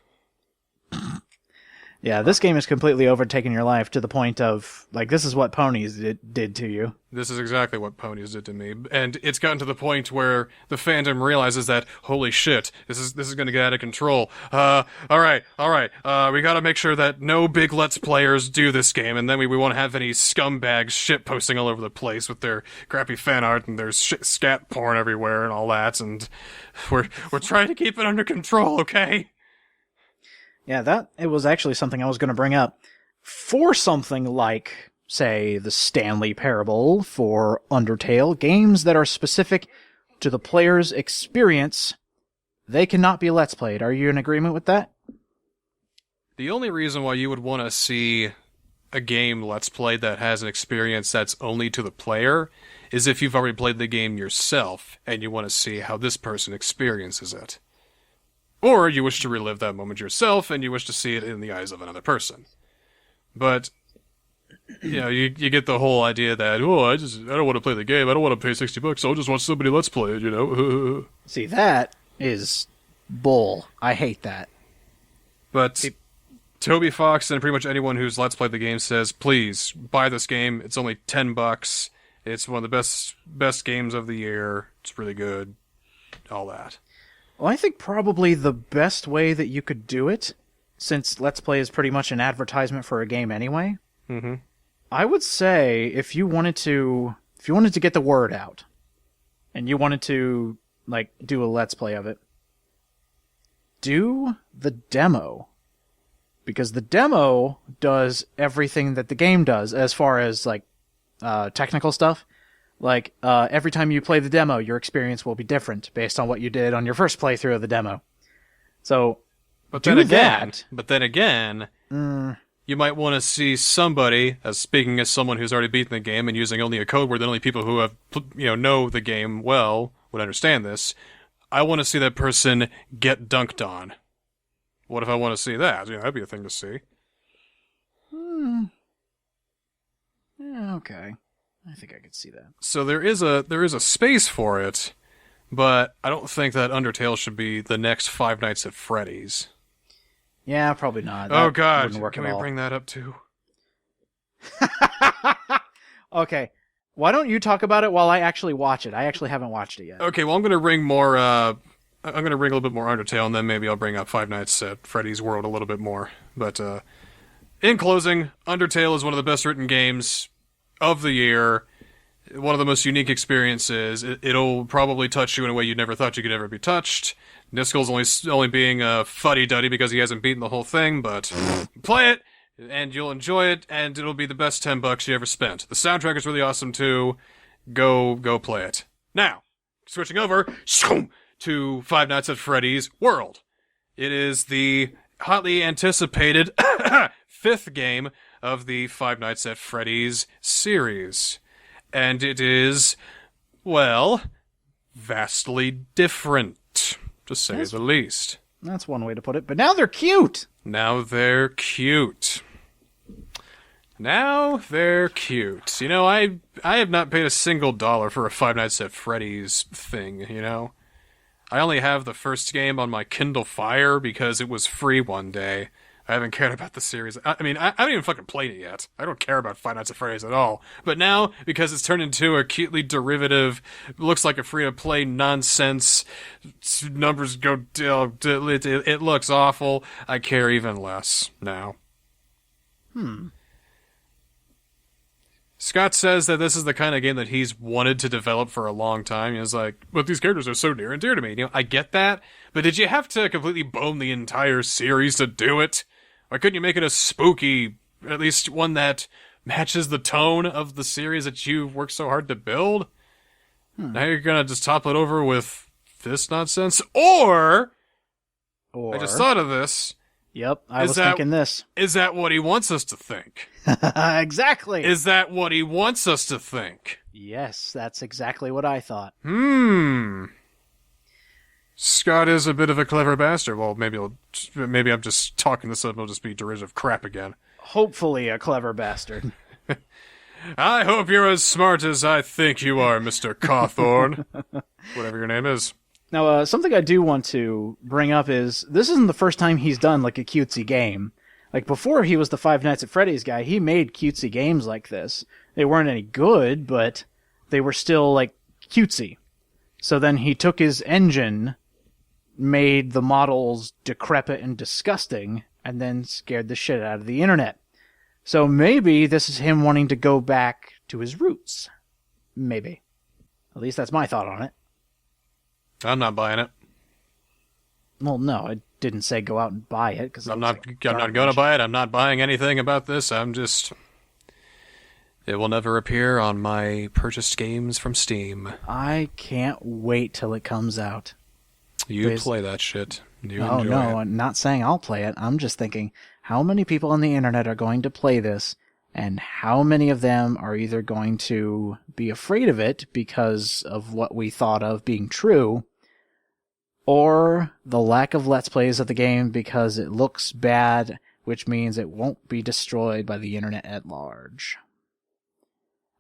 Yeah, this game has completely overtaken your life to the point of, like, this is what Ponies did to you. This is exactly what Ponies did to me. And it's gotten to the point where the fandom realizes that, holy shit, this is gonna get out of control. Alright, we gotta make sure that no big Let's Players do this game, and then we won't have any scumbags shitposting all over the place with their crappy fan art and their scat porn everywhere and all that, and we're trying to keep it under control, okay? Yeah, it was actually something I was going to bring up. For something like, say, the Stanley Parable, for Undertale, games that are specific to the player's experience, they cannot be Let's Played. Are you in agreement with that? The only reason why you would want to see a game Let's Played that has an experience that's only to the player is if you've already played the game yourself and you want to see how this person experiences it. Or you wish to relive that moment yourself, and you wish to see it in the eyes of another person. But, you know, you get the whole idea that, I don't want to play the game, I don't want to pay $60, I'll just watch somebody Let's Play it, you know? See, that is bull. I hate that. But Toby Fox and pretty much anyone who's Let's Played the game says, please, buy this game, it's only $10, it's one of the best games of the year, it's really good. all that. Well, I think probably the best way that you could do it, since Let's Play is pretty much an advertisement for a game anyway, I would say if you wanted to get the word out, and you wanted to like do a Let's Play of it, do the demo. Because the demo does everything that the game does as far as like technical stuff. Like every time you play the demo, your experience will be different based on what you did on your first playthrough of the demo. So, but then again, you might want to see somebody, as speaking as someone who's already beaten the game and using only a code word that only people who have know the game well would understand this. I want to see that person get dunked on. What if I want to see that? That'd be a thing to see. Yeah, okay. I think I could see that. So there is a space for it, but I don't think that Undertale should be the next Five Nights at Freddy's. Yeah, probably not. Oh God, wouldn't work can at we all. bring that up too? Okay. Why don't you talk about it while I actually watch it? I actually haven't watched it yet. Okay, well I'm gonna bring more. I'm going to bring a little bit more Undertale, and then maybe I'll bring up Five Nights at Freddy's World a little bit more. But in closing, Undertale is one of the best written games of the year. One of the most unique experiences. It'll probably touch you in a way you never thought you could ever be touched. Niskel's only being a fuddy-duddy because he hasn't beaten the whole thing, but play it, and you'll enjoy it, and it'll be the best $10 you ever spent. The soundtrack is really awesome, too. Go play it. Now, switching over to Five Nights at Freddy's World. It is the hotly anticipated fifth game of the Five Nights at Freddy's series. And it is, well, vastly different, to say the least. That's one way to put it. But now they're cute! Now they're cute. I have not paid a single dollar for a Five Nights at Freddy's thing, I only have the first game on my Kindle Fire because it was free one day. I haven't cared about the series. I haven't even fucking played it yet. I don't care about Five Nights at Freddy's at all. But now, because it's turned into a cutely derivative, looks like a free-to-play nonsense, numbers go down, it looks awful, I care even less now. Scott says that this is the kind of game that he's wanted to develop for a long time. He's like, but these characters are so near and dear to me. I get that, but did you have to completely bone the entire series to do it? Why couldn't you make it a spooky, at least one that matches the tone of the series that you've worked so hard to build? Now you're gonna just topple it over with this nonsense? Or I just thought of this. Yep, I was thinking this. Is that what he wants us to think? Exactly. Is that what he wants us to think? Yes, that's exactly what I thought. Scott is a bit of a clever bastard. Well, maybe I'm just talking this up and it'll just be derivative crap again. Hopefully a clever bastard. I hope you're as smart as I think you are, Mr. Cawthorn. Whatever your name is. Now, something I do want to bring up is, this isn't the first time he's done, like, a cutesy game. Like, before he was the Five Nights at Freddy's guy, he made cutesy games like this. They weren't any good, but they were still, like, cutesy. So then he took his engine, made the models decrepit and disgusting, and then scared the shit out of the internet. So maybe this is him wanting to go back to his roots. Maybe. At least that's my thought on it. I'm not buying it. Well, no, I didn't say go out and buy it. Cause I'm not going to buy it. I'm not buying anything about this. It will never appear on my purchased games from Steam. I can't wait till it comes out. You play that shit. You oh, enjoy no, it. I'm not saying I'll play it. I'm just thinking, how many people on the internet are going to play this, and how many of them are either going to be afraid of it because of what we thought of being true, or the lack of Let's Plays of the game because it looks bad, which means it won't be destroyed by the internet at large.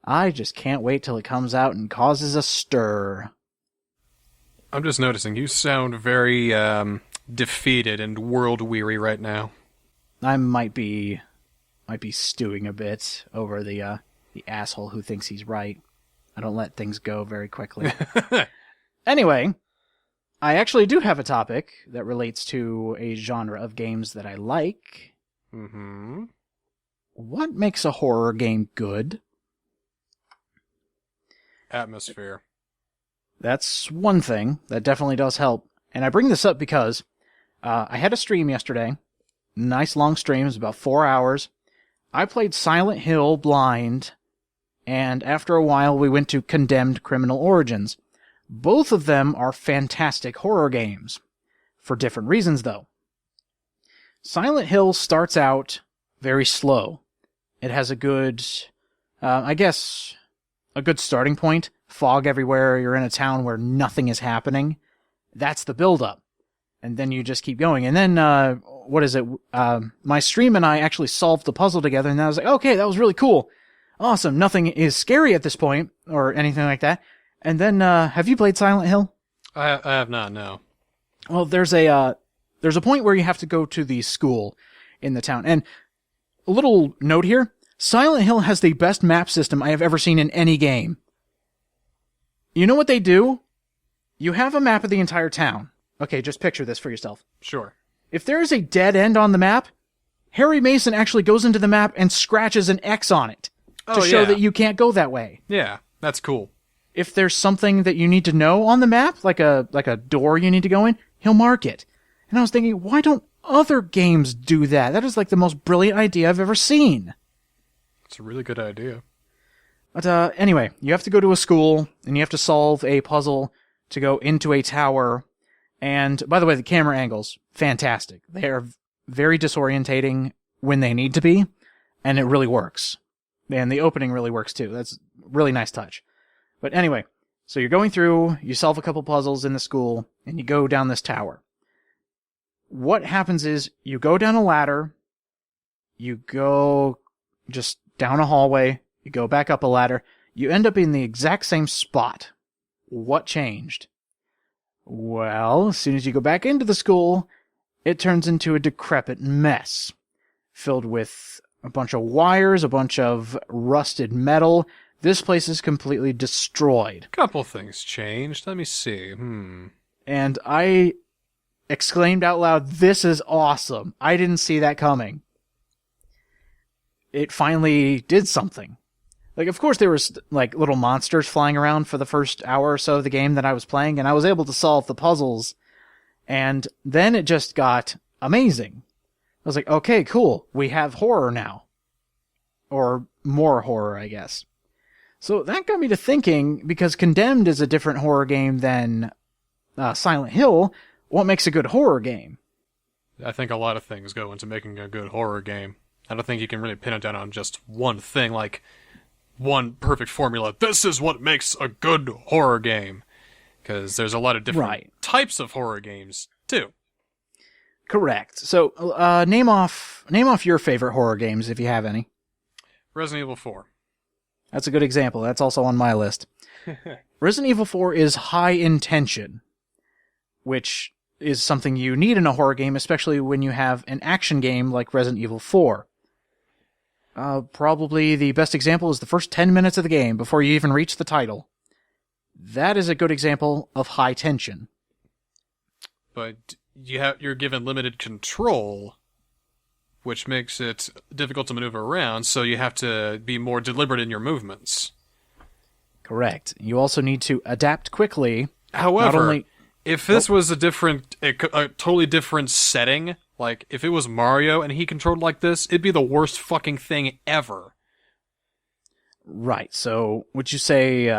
I just can't wait till it comes out and causes a stir. I'm just noticing, you sound very defeated and world-weary right now. I might be stewing a bit over the asshole who thinks he's right. I don't let things go very quickly. Anyway, I actually do have a topic that relates to a genre of games that I like. Mm-hmm. What makes a horror game good? Atmosphere. That's one thing that definitely does help. And I bring this up because I had a stream yesterday. Nice long stream. It was about 4 hours. I played Silent Hill blind, and after a while we went to Condemned Criminal Origins. Both of them are fantastic horror games. For different reasons, though. Silent Hill starts out very slow. It has a good, a good starting point. Fog everywhere, you're in a town where nothing is happening. That's the build-up. And then you just keep going. And then, my stream and I actually solved the puzzle together, and I was like, okay, that was really cool. Awesome, nothing is scary at this point, or anything like that. And then, have you played Silent Hill? I have not, no. Well, there's a point where you have to go to the school in the town. And a little note here, Silent Hill has the best map system I have ever seen in any game. You know what they do? You have a map of the entire town. Okay, just picture this for yourself. Sure. If there is a dead end on the map, Harry Mason actually goes into the map and scratches an X on it to show that you can't go that way. Yeah, that's cool. If there's something that you need to know on the map, like a door you need to go in, he'll mark it. And I was thinking, why don't other games do that? That is like the most brilliant idea I've ever seen. It's a really good idea. But anyway, you have to go to a school, and you have to solve a puzzle to go into a tower. And by the way, the camera angles, fantastic. They are very disorientating when they need to be, and it really works. And the opening really works too. That's a really nice touch. But anyway, so you're going through, you solve a couple puzzles in the school, and you go down this tower. What happens is, you go down a ladder, you go just down a hallway, you go back up a ladder, you end up in the exact same spot. What changed? Well, as soon as you go back into the school, it turns into a decrepit mess, filled with a bunch of wires, a bunch of rusted metal. This place is completely destroyed. Couple things changed. Let me see. And I exclaimed out loud, "This is awesome." I didn't see that coming. It finally did something. Like, of course, there was, like, little monsters flying around for the first hour or so of the game that I was playing, and I was able to solve the puzzles. And then it just got amazing. I was like, okay, cool. We have horror now. Or more horror, I guess. So that got me to thinking, because Condemned is a different horror game than Silent Hill, what makes a good horror game? I think a lot of things go into making a good horror game. I don't think you can really pin it down on just one thing, like one perfect formula. This is what makes a good horror game. Because there's a lot of different types of horror games, too. Correct. So, name off your favorite horror games, if you have any. Resident Evil 4. That's a good example. That's also on my list. Resident Evil 4 is high intention, which is something you need in a horror game, especially when you have an action game like Resident Evil 4. Probably the best example is the first 10 minutes of the game before you even reach the title. That is a good example of high tension. But you're given limited control, which makes it difficult to maneuver around, so you have to be more deliberate in your movements. Correct. You also need to adapt quickly. However, if this was a totally different setting, like if it was Mario and he controlled like this, it'd be the worst fucking thing ever. Right. So, would you say...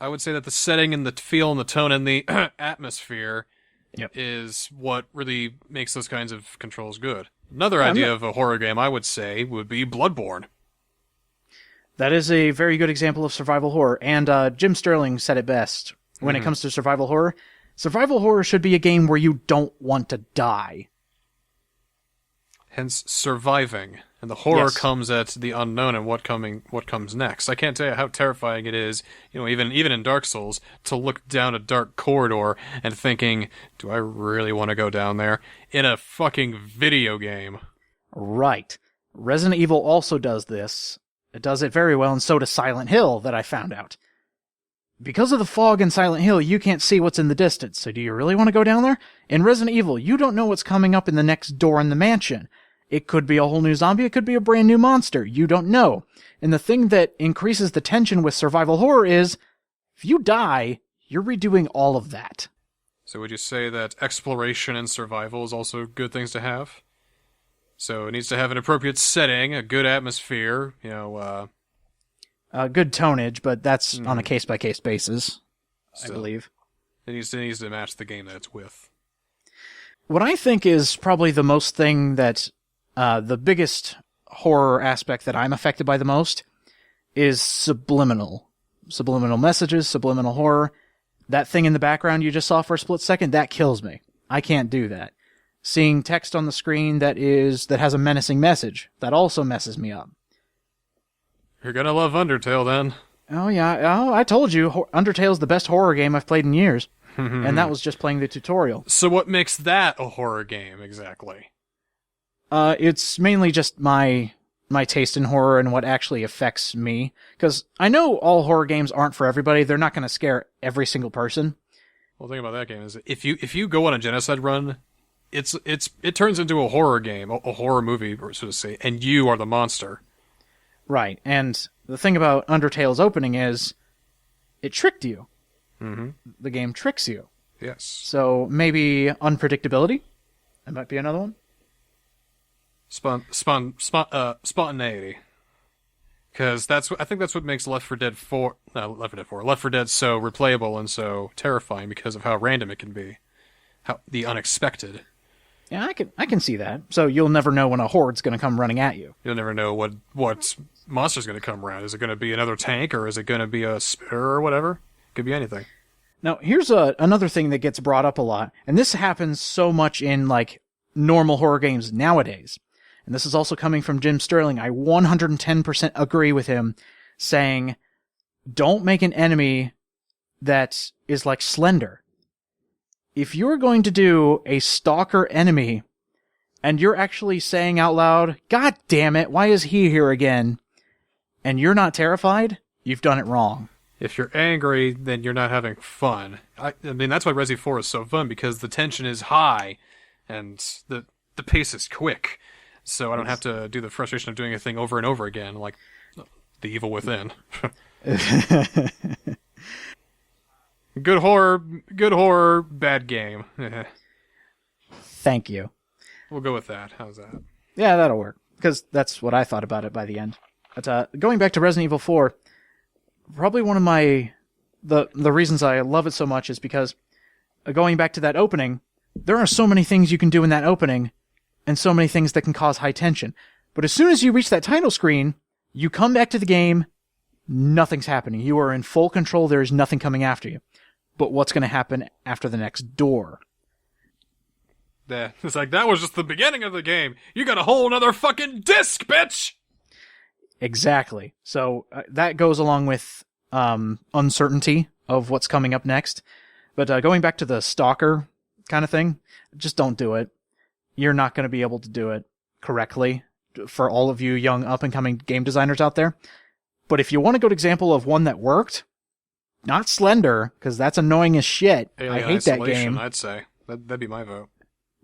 I would say that the setting and the feel and the tone and the atmosphere is what really makes those kinds of controls good. Another idea of a horror game, I would say, would be Bloodborne. That is a very good example of survival horror, and Jim Sterling said it best. When it comes to survival horror should be a game where you don't want to die. Hence, surviving. And the horror comes at the unknown and what comes next. I can't tell you how terrifying it is, even in Dark Souls, to look down a dark corridor and thinking, do I really want to go down there? In a fucking video game. Right. Resident Evil also does this. It does it very well, and so does Silent Hill, that I found out. because of the fog in Silent Hill, you can't see what's in the distance. So do you really want to go down there? In Resident Evil, you don't know what's coming up in the next door in the mansion. It could be a whole new zombie. It could be a brand new monster. You don't know. And the thing that increases the tension with survival horror is, if you die, you're redoing all of that. So would you say that exploration and survival is also good things to have? So it needs to have an appropriate setting, a good atmosphere, Good tonnage, but that's on a case-by-case basis, I believe. It needs to match the game that it's with. What I think is probably the most thing that, the biggest horror aspect that I'm affected by the most is subliminal. Subliminal messages, subliminal horror. That thing in the background you just saw for a split second, that kills me. I can't do that. Seeing text on the screen that has a menacing message, that also messes me up. You're gonna love Undertale, then. Oh, yeah. Oh, I told you, Undertale's the best horror game I've played in years. And that was just playing the tutorial. So what makes that a horror game, exactly? It's mainly just my taste in horror and what actually affects me. Because I know all horror games aren't for everybody. They're not going to scare every single person. Well, the thing about that game is, if you go on a genocide run, it turns into a horror game, a horror movie, so to say, and you are the monster. Right, and the thing about Undertale's opening is, it tricked you. Mm-hmm. The game tricks you. Yes. So maybe unpredictability? That might be another one. Spontaneity. Because I think that's what makes Left 4 Dead so replayable and so terrifying because of how random it can be. The unexpected. Yeah, I can see that. So you'll never know when a horde's going to come running at you. You'll never know what monster's going to come around. Is it going to be another tank, or is it going to be a spitter or whatever? Could be anything. Now, here's another thing that gets brought up a lot, and this happens so much in, normal horror games nowadays. And this is also coming from Jim Sterling. I 110% agree with him, saying, don't make an enemy that is like Slender. If you're going to do a stalker enemy, and you're actually saying out loud, God damn it, why is he here again? And you're not terrified, you've done it wrong. If you're angry, then you're not having fun. I mean, that's why Resi 4 is so fun, because the tension is high, and the pace is quick. So I don't have to do the frustration of doing a thing over and over again, like The Evil Within. Good horror, bad game. Thank you. We'll go with that. How's that? Yeah, that'll work. Because that's what I thought about it by the end. But going back to Resident Evil 4, probably one of the reasons I love it so much is because going back to that opening, there are so many things you can do in that opening, and so many things that can cause high tension. But as soon as you reach that title screen, you come back to the game, nothing's happening. You are in full control, there is nothing coming after you. But what's going to happen after the next door? It's like, that was just the beginning of the game. You got a whole nother fucking disc, bitch! Exactly. So that goes along with uncertainty of what's coming up next. But going back to the stalker kind of thing, just don't do it. You're not going to be able to do it correctly for all of you young up-and-coming game designers out there. But if you want a good example of one that worked, not Slender, because that's annoying as shit. Alien I hate Isolation, that game. I'd say. That'd be my vote.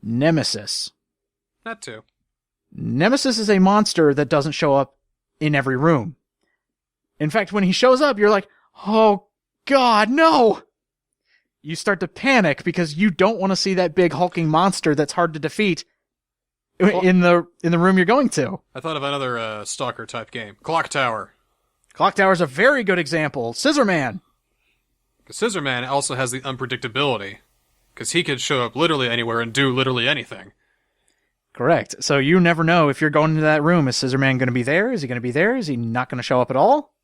Nemesis. That too. Nemesis is a monster that doesn't show up in every room. In fact, when he shows up, you're like, oh God, no! You start to panic because you don't want to see that big hulking monster that's hard to defeat in the room you're going to. I thought of another stalker type game. Clock Tower. Clock Tower's a very good example. Scissor Man. Because Scissor Man also has the unpredictability. Because he could show up literally anywhere and do literally anything. Correct. So you never know if you're going into that room. Is Scissor Man going to be there? Is he going to be there? Is he not going to show up at all?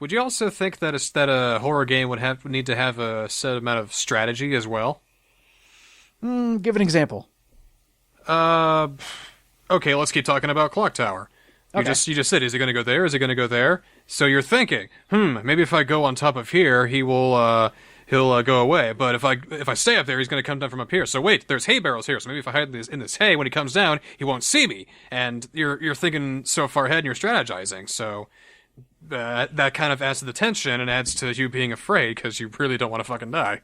Would you also think that a horror game would need to have a set amount of strategy as well? Give an example. Okay, let's keep talking about Clock Tower. You just said, is he going to go there? Is he going to go there? So you're thinking, maybe if I go on top of here, he'll go away. But if I stay up there, he's going to come down from up here. So wait, there's hay barrels here. So maybe if I hide in this hay, when he comes down, he won't see me. And you're thinking so far ahead and you're strategizing. So that kind of adds to the tension and adds to you being afraid because you really don't want to fucking die.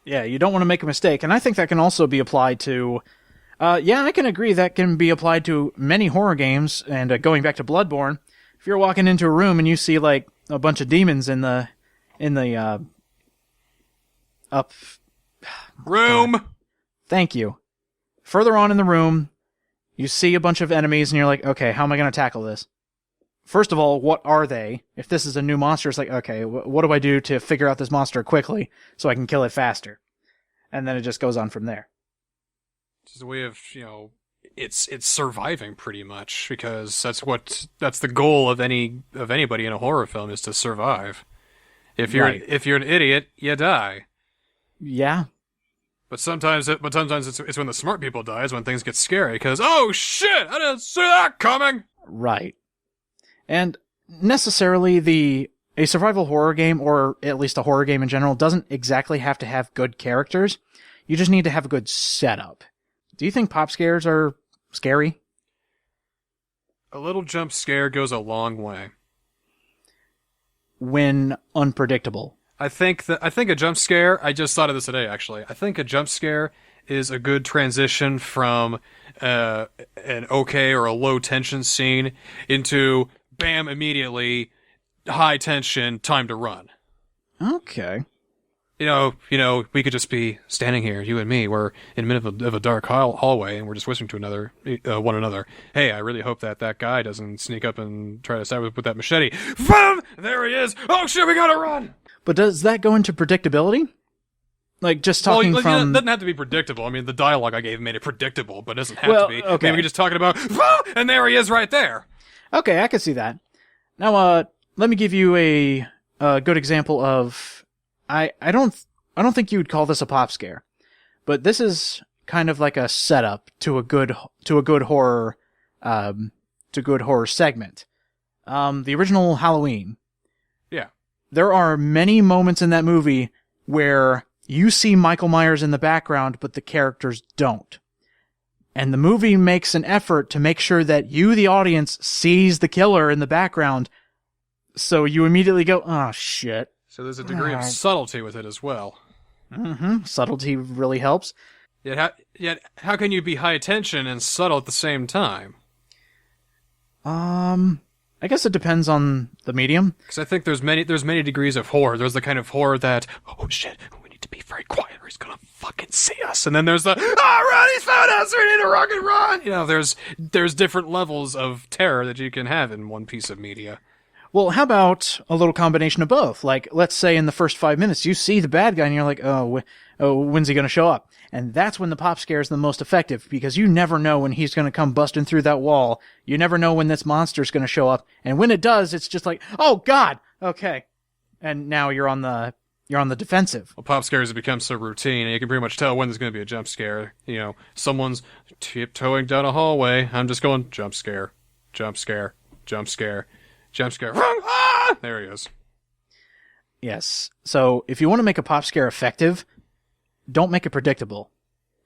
Yeah, you don't want to make a mistake. And I think that can also be applied to... yeah, I can agree that can be applied to many horror games. And going back to Bloodborne, if you're walking into a room and you see, like, a bunch of demons in the up... Room! God. Thank you. Further on in the room, you see a bunch of enemies and you're like, okay, how am I going to tackle this? First of all, what are they? If this is a new monster, it's like, okay, what do I do to figure out this monster quickly so I can kill it faster? And then it just goes on from there. It's a way of, it's surviving pretty much, because that's the goal of anybody in a horror film, is to survive. If you're an idiot, you die. Yeah. But sometimes it's when the smart people die is when things get scary, because, oh shit, I didn't see that coming! Right. And necessarily a survival horror game, or at least a horror game in general, doesn't exactly have to have good characters. You just need to have a good setup. Do you think pop scares are scary? A little jump scare goes a long way. When unpredictable. I think a jump scare, I just thought of this today, actually. I think a jump scare is a good transition from an okay or a low tension scene into, bam, immediately, high tension, time to run. Okay. We could just be standing here, you and me. We're in the middle of a dark hallway, and we're just whispering to one another. Hey, I really hope that guy doesn't sneak up and try to stab us with that machete. Boom! There he is! Oh shit, we gotta run! But does that go into predictability? Like, just talking from... It doesn't have to be predictable. I mean, the dialogue I gave made it predictable, but it doesn't have to be. Okay. Maybe we're just talking about, and there he is right there! Okay, I can see that. Now, let me give you a good example of... I don't think you would call this a pop scare, but this is kind of like a setup to a good horror segment. The original Halloween. Yeah. There are many moments in that movie where you see Michael Myers in the background, but the characters don't. And the movie makes an effort to make sure that you, the audience, sees the killer in the background, so you immediately go, oh shit. So there's a degree of subtlety with it as well. Mm-hmm. Subtlety really helps. Yet how can you be high tension and subtle at the same time? I guess it depends on the medium. Because I think there's many degrees of horror. There's the kind of horror that, oh shit, we need to be very quiet or he's gonna fucking see us. And then there's the, run, he's found us, we need to rock and run! There's different levels of terror that you can have in one piece of media. Well, how about a little combination of both? Like, let's say in the first 5 minutes, you see the bad guy and you're like, when's he going to show up? And that's when the pop scare is the most effective, because you never know when he's going to come busting through that wall. You never know when this monster's going to show up. And when it does, it's just like, oh God, okay. And now you're on the defensive. Well, pop scares have become so routine, and you can pretty much tell when there's going to be a jump scare. Someone's tiptoeing down a hallway. I'm just going, jump scare, jump scare, jump scare. Jump scare. Ah! There he is. Yes. So if you want to make a pop scare effective, don't make it predictable.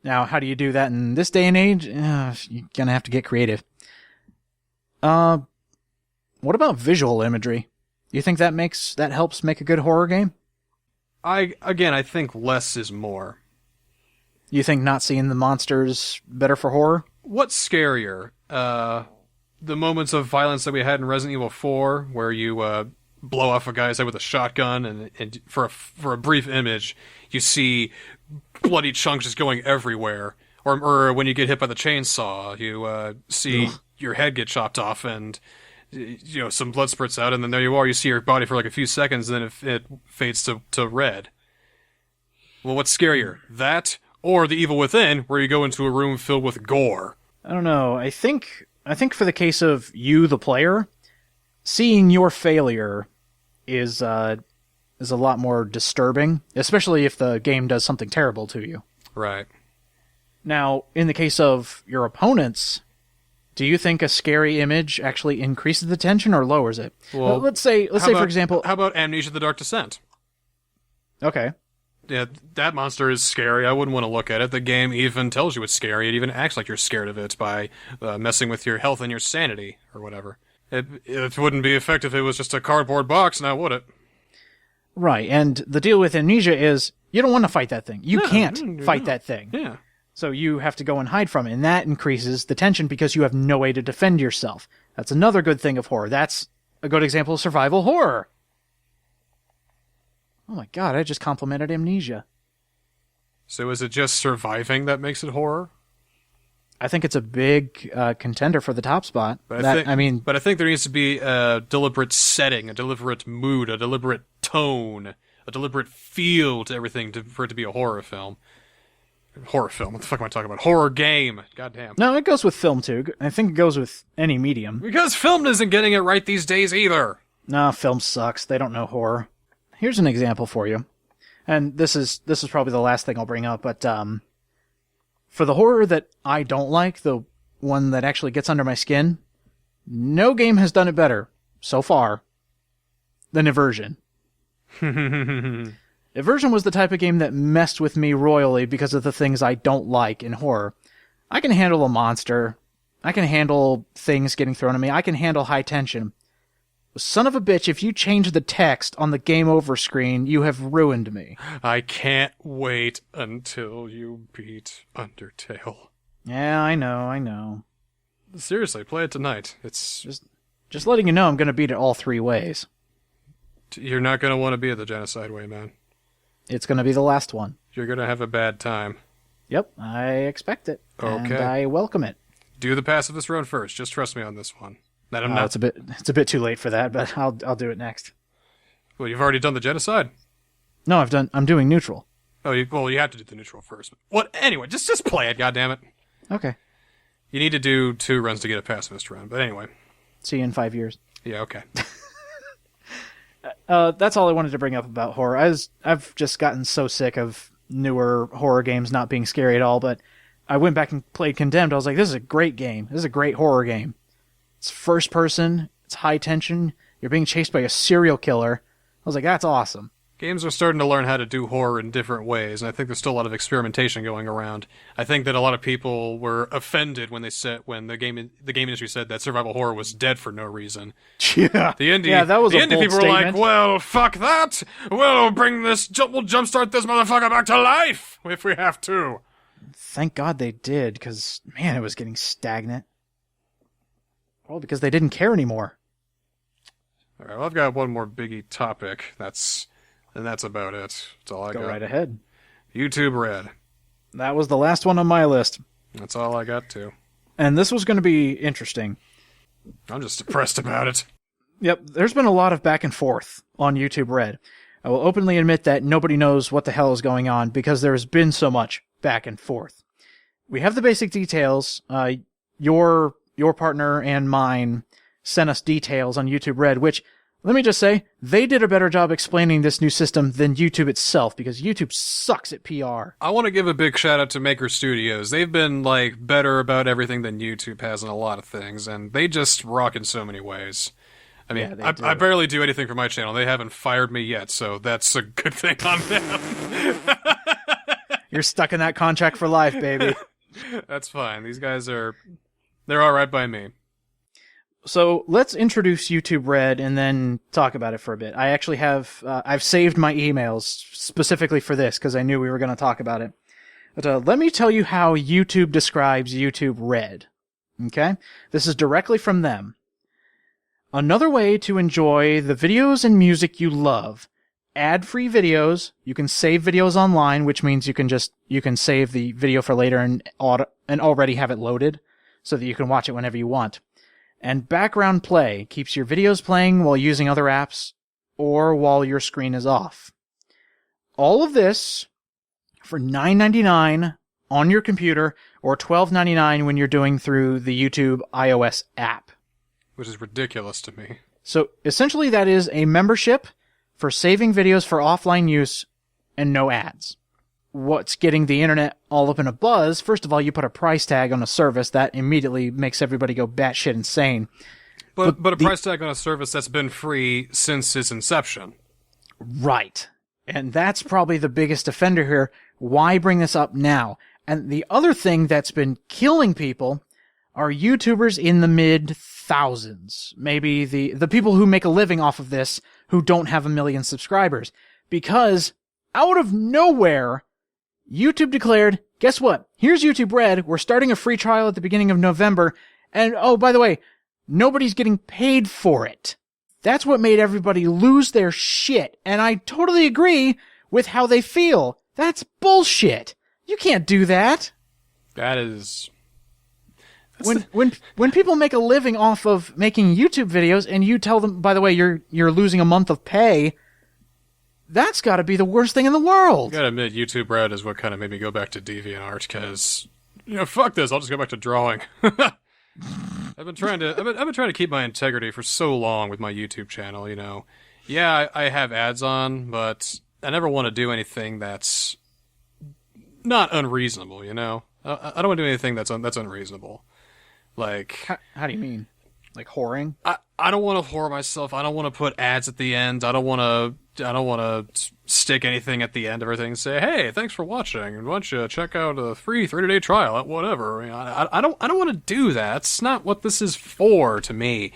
Now, how do you do that in this day and age? You're going to have to get creative. What about visual imagery? Do you think that helps make a good horror game? I think less is more. You think not seeing the monsters better for horror? What's scarier? The moments of violence that we had in Resident Evil 4, where you blow off a guy's head with a shotgun, and for a brief image, you see bloody chunks just going everywhere. Or when you get hit by the chainsaw, you see your head get chopped off, and some blood spurts out, and then there you are. You see your body for like a few seconds, and then it fades to red. Well, what's scarier, that or The Evil Within, where you go into a room filled with gore? I don't know. I think for the case of you, the player, seeing your failure is a lot more disturbing, especially if the game does something terrible to you. Right. Now, in the case of your opponents, do you think a scary image actually increases the tension or lowers it? Well, let's say for example, how about Amnesia: The Dark Descent? Okay. Yeah, that monster is scary. I wouldn't want to look at it. The game even tells you it's scary. It even acts like you're scared of it by messing with your health and your sanity or whatever. It wouldn't be effective if it was just a cardboard box, now would it? Right, and the deal with amnesia is you don't want to fight that thing. You No, can't fight that thing. Yeah. So you have to go and hide from it, and that increases the tension because you have no way to defend yourself. That's another good thing of horror. That's a good example of survival horror. Oh my god, I just complimented amnesia. So is it just surviving that makes it horror? I think it's a big contender for the top spot. But That- I think there needs to be a deliberate setting, a deliberate mood, a deliberate tone, a deliberate feel to everything for it to be a horror film. Horror film? What the fuck am I talking about? Horror game. Goddamn. No, it goes with film too. I think it goes with any medium. Because film isn't getting it right these days either. No, film sucks. They don't know horror. Here's an example for you. And this is probably the last thing I'll bring up, but for the horror that I don't like, the one that actually gets under my skin, no game has done it better so far than Aversion. Aversion was the type of game that messed with me royally because of the things I don't like in horror. I can handle a monster. I can handle things getting thrown at me. I can handle high tension. Son of a bitch, if you change the text on the game over screen, you have ruined me. I can't wait until you beat Undertale. Yeah, I know. Seriously, play it tonight. It's Just letting you know I'm going to beat it all three ways. You're not going to want to be the genocide way, man. It's going to be the last one. You're going to have a bad time. Yep, I expect it. And Okay. I welcome it. Do the pacifist road first. Just trust me on this one. That I'm not. It's a bit too late for that, but I'll do it next. Well, you've already done the genocide. No, I'm doing neutral. Oh, you have to do the neutral first. What? Anyway, just play it. Goddammit. Okay. You need to do 2 runs to get a pacifist run. But anyway. See you in 5 years. Yeah. Okay. That's all I wanted to bring up about horror. I've just gotten so sick of newer horror games not being scary at all, but I went back and played Condemned. I was like, this is a great game. This is a great horror game. It's first person. It's high tension. You're being chased by a serial killer. I was like, that's awesome. Games are starting to learn how to do horror in different ways, and I think there's still a lot of experimentation going around. I think that a lot of people were offended when the game industry said that survival horror was dead for no reason. Yeah. That was the a indie bold people statement. were like, well, fuck that. We'll jumpstart this motherfucker back to life if we have to. Thank God they did, because, man, it was getting stagnant. Well, because they didn't care anymore. All right, well, I've got one more biggie topic. That's about it. That's all I got. Go right ahead. YouTube Red. That was the last one on my list. That's all I got to. And this was going to be interesting. I'm just depressed about it. Yep, there's been a lot of back and forth on YouTube Red. I will openly admit that nobody knows what the hell is going on because there has been so much back and forth. We have the basic details. Your partner and mine sent us details on YouTube Red, which, let me just say, they did a better job explaining this new system than YouTube itself, because YouTube sucks at PR. I want to give a big shout out to Maker Studios. They've been better about everything than YouTube has in a lot of things, and they just rock in so many ways. I mean, Yeah, I barely do anything for my channel. They haven't fired me yet, so that's a good thing on them. You're stuck in that contract for life, baby. That's fine. These guys they're all right by me. So let's introduce YouTube Red and then talk about it for a bit. I actually have, I've saved my emails specifically for this because I knew we were going to talk about it. But let me tell you how YouTube describes YouTube Red. Okay? This is directly from them. Another way to enjoy the videos and music you love. Ad-free videos. You can save videos online, which means you can save the video for later and already have it loaded so that you can watch it whenever you want. And background play keeps your videos playing while using other apps or while your screen is off. All of this for $9.99 on your computer or $12.99 when you're doing through the YouTube iOS app. Which is ridiculous to me. So essentially that is a membership for saving videos for offline use and no ads. What's getting the internet all up in a buzz, first of all, you put a price tag on a service that immediately makes everybody go batshit insane. But a price tag on a service that's been free since its inception. Right. And that's probably the biggest offender here. Why bring this up now? And the other thing that's been killing people are YouTubers in the mid thousands. Maybe the people who make a living off of this who don't have 1 million subscribers. Because out of nowhere, YouTube declared, guess what? Here's YouTube Red. We're starting a free trial at the beginning of November. And oh, by the way, nobody's getting paid for it. That's what made everybody lose their shit. And I totally agree with how they feel. That's bullshit. You can't do that. That is... When people make a living off of making YouTube videos and you tell them, by the way, you're losing a month of pay, that's got to be the worst thing in the world. I gotta admit, YouTube Red is what kind of made me go back to DeviantArt, because, fuck this, I'll just go back to drawing. I've been trying to keep my integrity for so long with my YouTube channel, Yeah, I have ads on, but I never want to do anything that's not unreasonable, I don't want to do anything that's unreasonable. Like... How do you mean? Like whoring? I don't want to whore myself. I don't want to put ads at the end. I don't want to stick anything at the end of everything and say, hey, thanks for watching, and why don't you check out a free 30-day trial at whatever. I don't want to do that. It's not what this is for to me.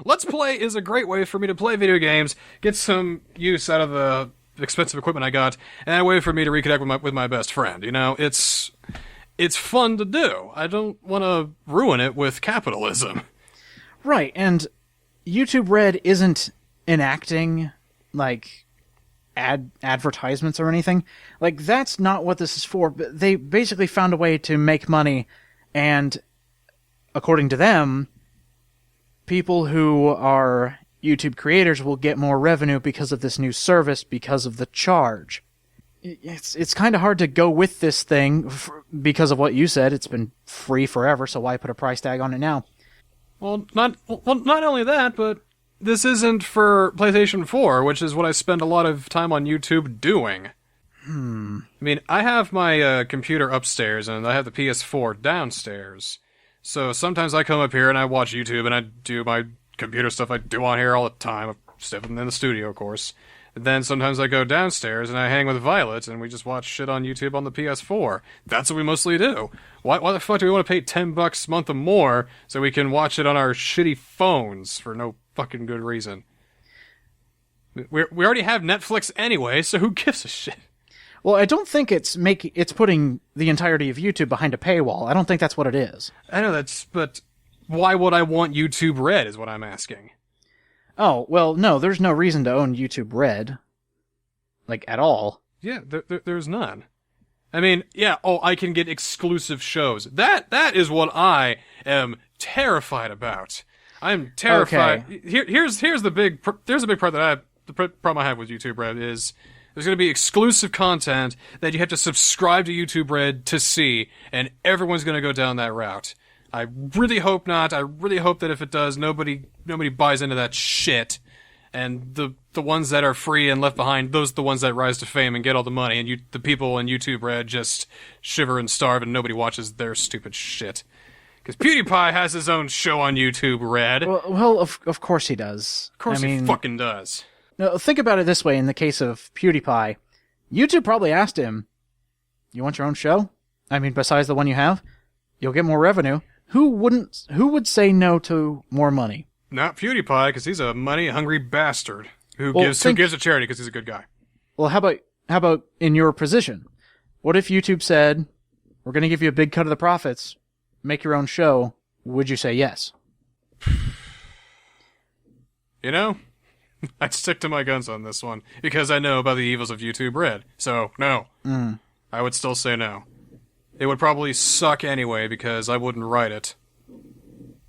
Let's Play is a great way for me to play video games, get some use out of the expensive equipment I got, and a way for me to reconnect with my best friend. It's fun to do. I don't want to ruin it with capitalism. Right, and YouTube Red isn't enacting, like, advertisements or anything. Like, that's not what this is for. They basically found a way to make money, and according to them, people who are YouTube creators will get more revenue because of this new service, because of the charge. It's kind of hard to go with this thing because of what you said. It's been free forever, so why put a price tag on it now? Well, not only that, but this isn't for PlayStation 4, which is what I spend a lot of time on YouTube doing. I have my computer upstairs, and I have the PS4 downstairs. So sometimes I come up here and I watch YouTube, and I do my computer stuff I do on here all the time. Stuff in the studio, of course. And then sometimes I go downstairs and I hang with Violet and we just watch shit on YouTube on the PS4. That's what we mostly do. Why the fuck do we want to pay $10 a month or more so we can watch it on our shitty phones for no fucking good reason? We already have Netflix anyway, so who gives a shit? Well, I don't think it's putting the entirety of YouTube behind a paywall. I don't think that's what it is. I know but why would I want YouTube Red is what I'm asking. Oh, well, no, there's no reason to own YouTube Red. Like, at all. Yeah, there's none. I can get exclusive shows. That is what I am terrified about. I'm terrified. Okay. Here's the big part that the problem I have with YouTube Red is there's going to be exclusive content that you have to subscribe to YouTube Red to see, and everyone's going to go down that route. I really hope not. I really hope that if it does, nobody buys into that shit. And the ones that are free and left behind, those are the ones that rise to fame and get all the money. And the people in YouTube Red just shiver and starve and nobody watches their stupid shit. Because PewDiePie has his own show on YouTube Red. Well, of course he does. Of course he fucking does. No, think about it this way in the case of PewDiePie. YouTube probably asked him, you want your own show? Besides the one you have? You'll get more revenue. Who would say no to more money? Not PewDiePie, because he's a money-hungry bastard who gives to charity because he's a good guy. Well, how about in your position? What if YouTube said, we're going to give you a big cut of the profits, make your own show? Would you say yes? I'd stick to my guns on this one, because I know about the evils of YouTube Red. So, no. I would still say no. It would probably suck anyway, because I wouldn't write it.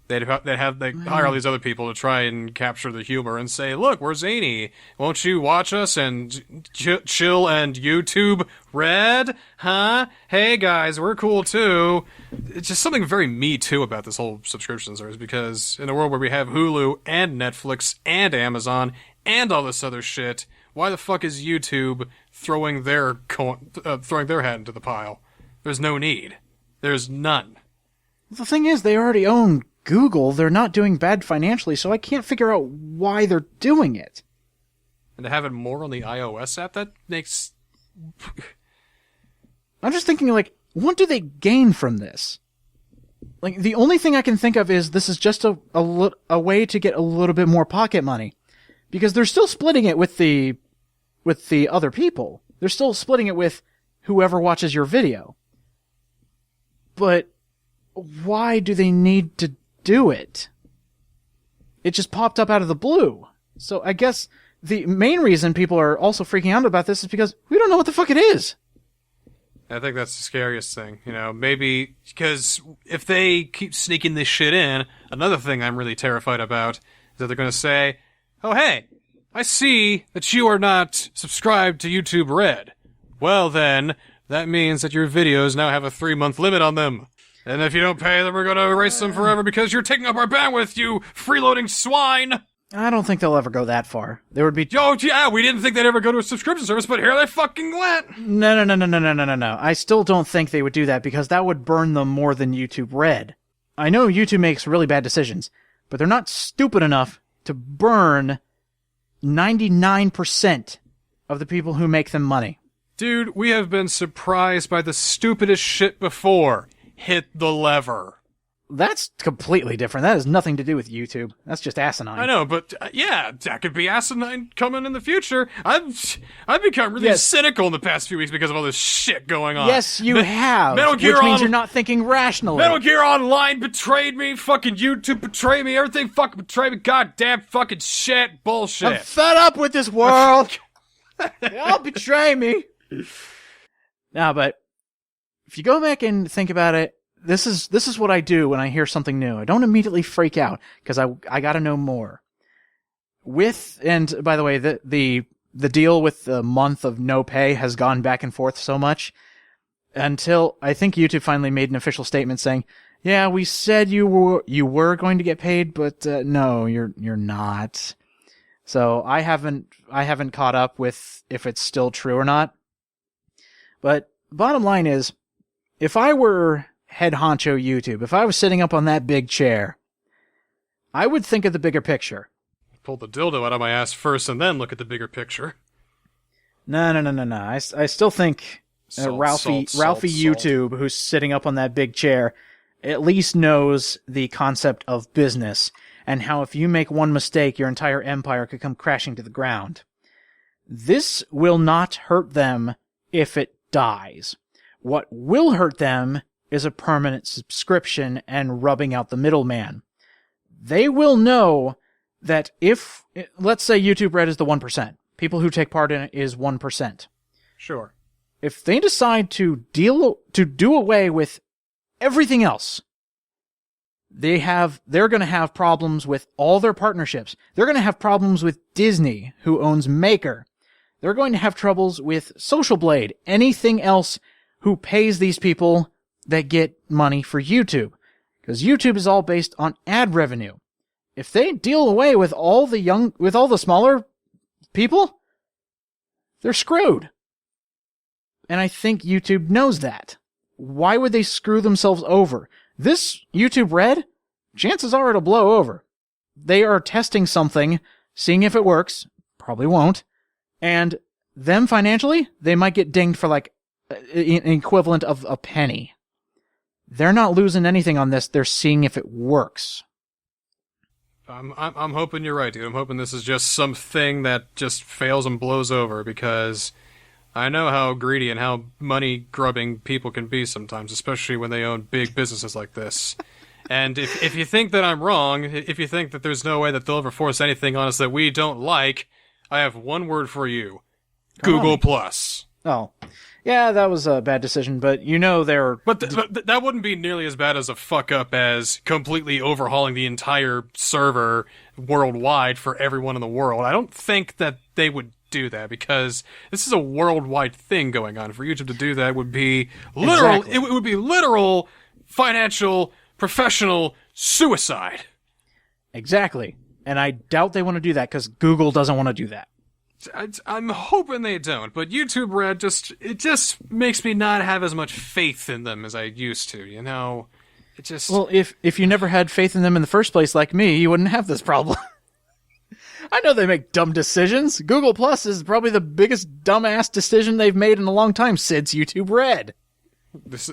They'd hire all these other people to try and capture the humor and say, look, we're zany. Won't you watch us and chill and YouTube Red? Huh? Hey guys, we're cool too. It's just something very Me Too about this whole subscription service, because in a world where we have Hulu and Netflix and Amazon and all this other shit, why the fuck is YouTube throwing their hat into the pile? There's no need. There's none. The thing is, they already own Google. They're not doing bad financially, so I can't figure out why they're doing it. And to have it more on the iOS app, that makes... I'm just thinking, what do they gain from this? Like, the only thing I can think of is this is just a way to get a little bit more pocket money. Because they're still splitting it with the other people. They're still splitting it with whoever watches your video. But why do they need to do it? It just popped up out of the blue. So I guess the main reason people are also freaking out about this is because we don't know what the fuck it is. I think that's the scariest thing. Maybe because if they keep sneaking this shit in, another thing I'm really terrified about is that they're going to say, oh, hey, I see that you are not subscribed to YouTube Red. Well, then, that means that your videos now have a 3-month limit on them. And if you don't pay them, we're going to erase them forever because you're taking up our bandwidth, you freeloading swine! I don't think they'll ever go that far. There would be... Oh, yeah, we didn't think they'd ever go to a subscription service, but here they fucking went! No. I still don't think they would do that because that would burn them more than YouTube Red. I know YouTube makes really bad decisions, but they're not stupid enough to burn 99% of the people who make them money. Dude, we have been surprised by the stupidest shit before. Hit the lever. That's completely different. That has nothing to do with YouTube. That's just asinine. I know, but yeah, that could be asinine coming in the future. I've become really cynical in the past few weeks because of all this shit going on. Yes, you have. Metal Gear which means you're not thinking rationally. Metal Gear Online betrayed me. Fucking YouTube betrayed me. Everything fucking betrayed me. Goddamn fucking shit. Bullshit. I'm fed up with this world. They all betray me. No, but if you go back and think about it, this is what I do when I hear something new. I don't immediately freak out because I got to know more. And by the way, the deal with the month of no pay has gone back and forth so much until I think YouTube finally made an official statement saying, "Yeah, we said you were going to get paid, but no, you're not." So I haven't caught up with if it's still true or not. But bottom line is, if I were head honcho YouTube, if I was sitting up on that big chair, I would think of the bigger picture. Pull the dildo out of my ass first and then look at the bigger picture. No. I still think Ralphie YouTube, who's sitting up on that big chair, at least knows the concept of business and how if you make one mistake, your entire empire could come crashing to the ground. This will not hurt them if it dies. What will hurt them is a permanent subscription and rubbing out the middleman. They will know that if, let's say YouTube Red is the 1%, people who take part in it is 1%. Sure. If they decide to do away with everything else, they're going to have problems with all their partnerships. They're going to have problems with Disney, who owns Maker. They're going to have troubles with Social Blade, anything else who pays these people that get money for YouTube. Because YouTube is all based on ad revenue. If they deal away with all the smaller people, they're screwed. And I think YouTube knows that. Why would they screw themselves over? This YouTube Red, chances are it'll blow over. They are testing something, seeing if it works. Probably won't. And them financially, they might get dinged for like an equivalent of a penny. They're not losing anything on this. They're seeing if it works. I'm hoping you're right, dude. I'm hoping this is just something that just fails and blows over, because I know how greedy and how money-grubbing people can be sometimes, especially when they own big businesses like this. And if you think that I'm wrong, if you think that there's no way that they'll ever force anything on us that we don't like, I have one word for you. Google Plus. Oh. Yeah, that was a bad decision, but you know they're... But that wouldn't be nearly as bad as a fuck-up as completely overhauling the entire server worldwide for everyone in the world. I don't think that they would do that, because this is a worldwide thing going on. For YouTube to do that would be literal... Exactly. It would be literal, financial, professional suicide. Exactly. And I doubt they want to do that, because Google doesn't want to do that. I'm hoping they don't, but YouTube Red just makes me not have as much faith in them as I used to, you know? It just... Well, if you never had faith in them in the first place, like me, you wouldn't have this problem. I know they make dumb decisions. Google Plus is probably the biggest dumbass decision they've made in a long time since YouTube Red. It's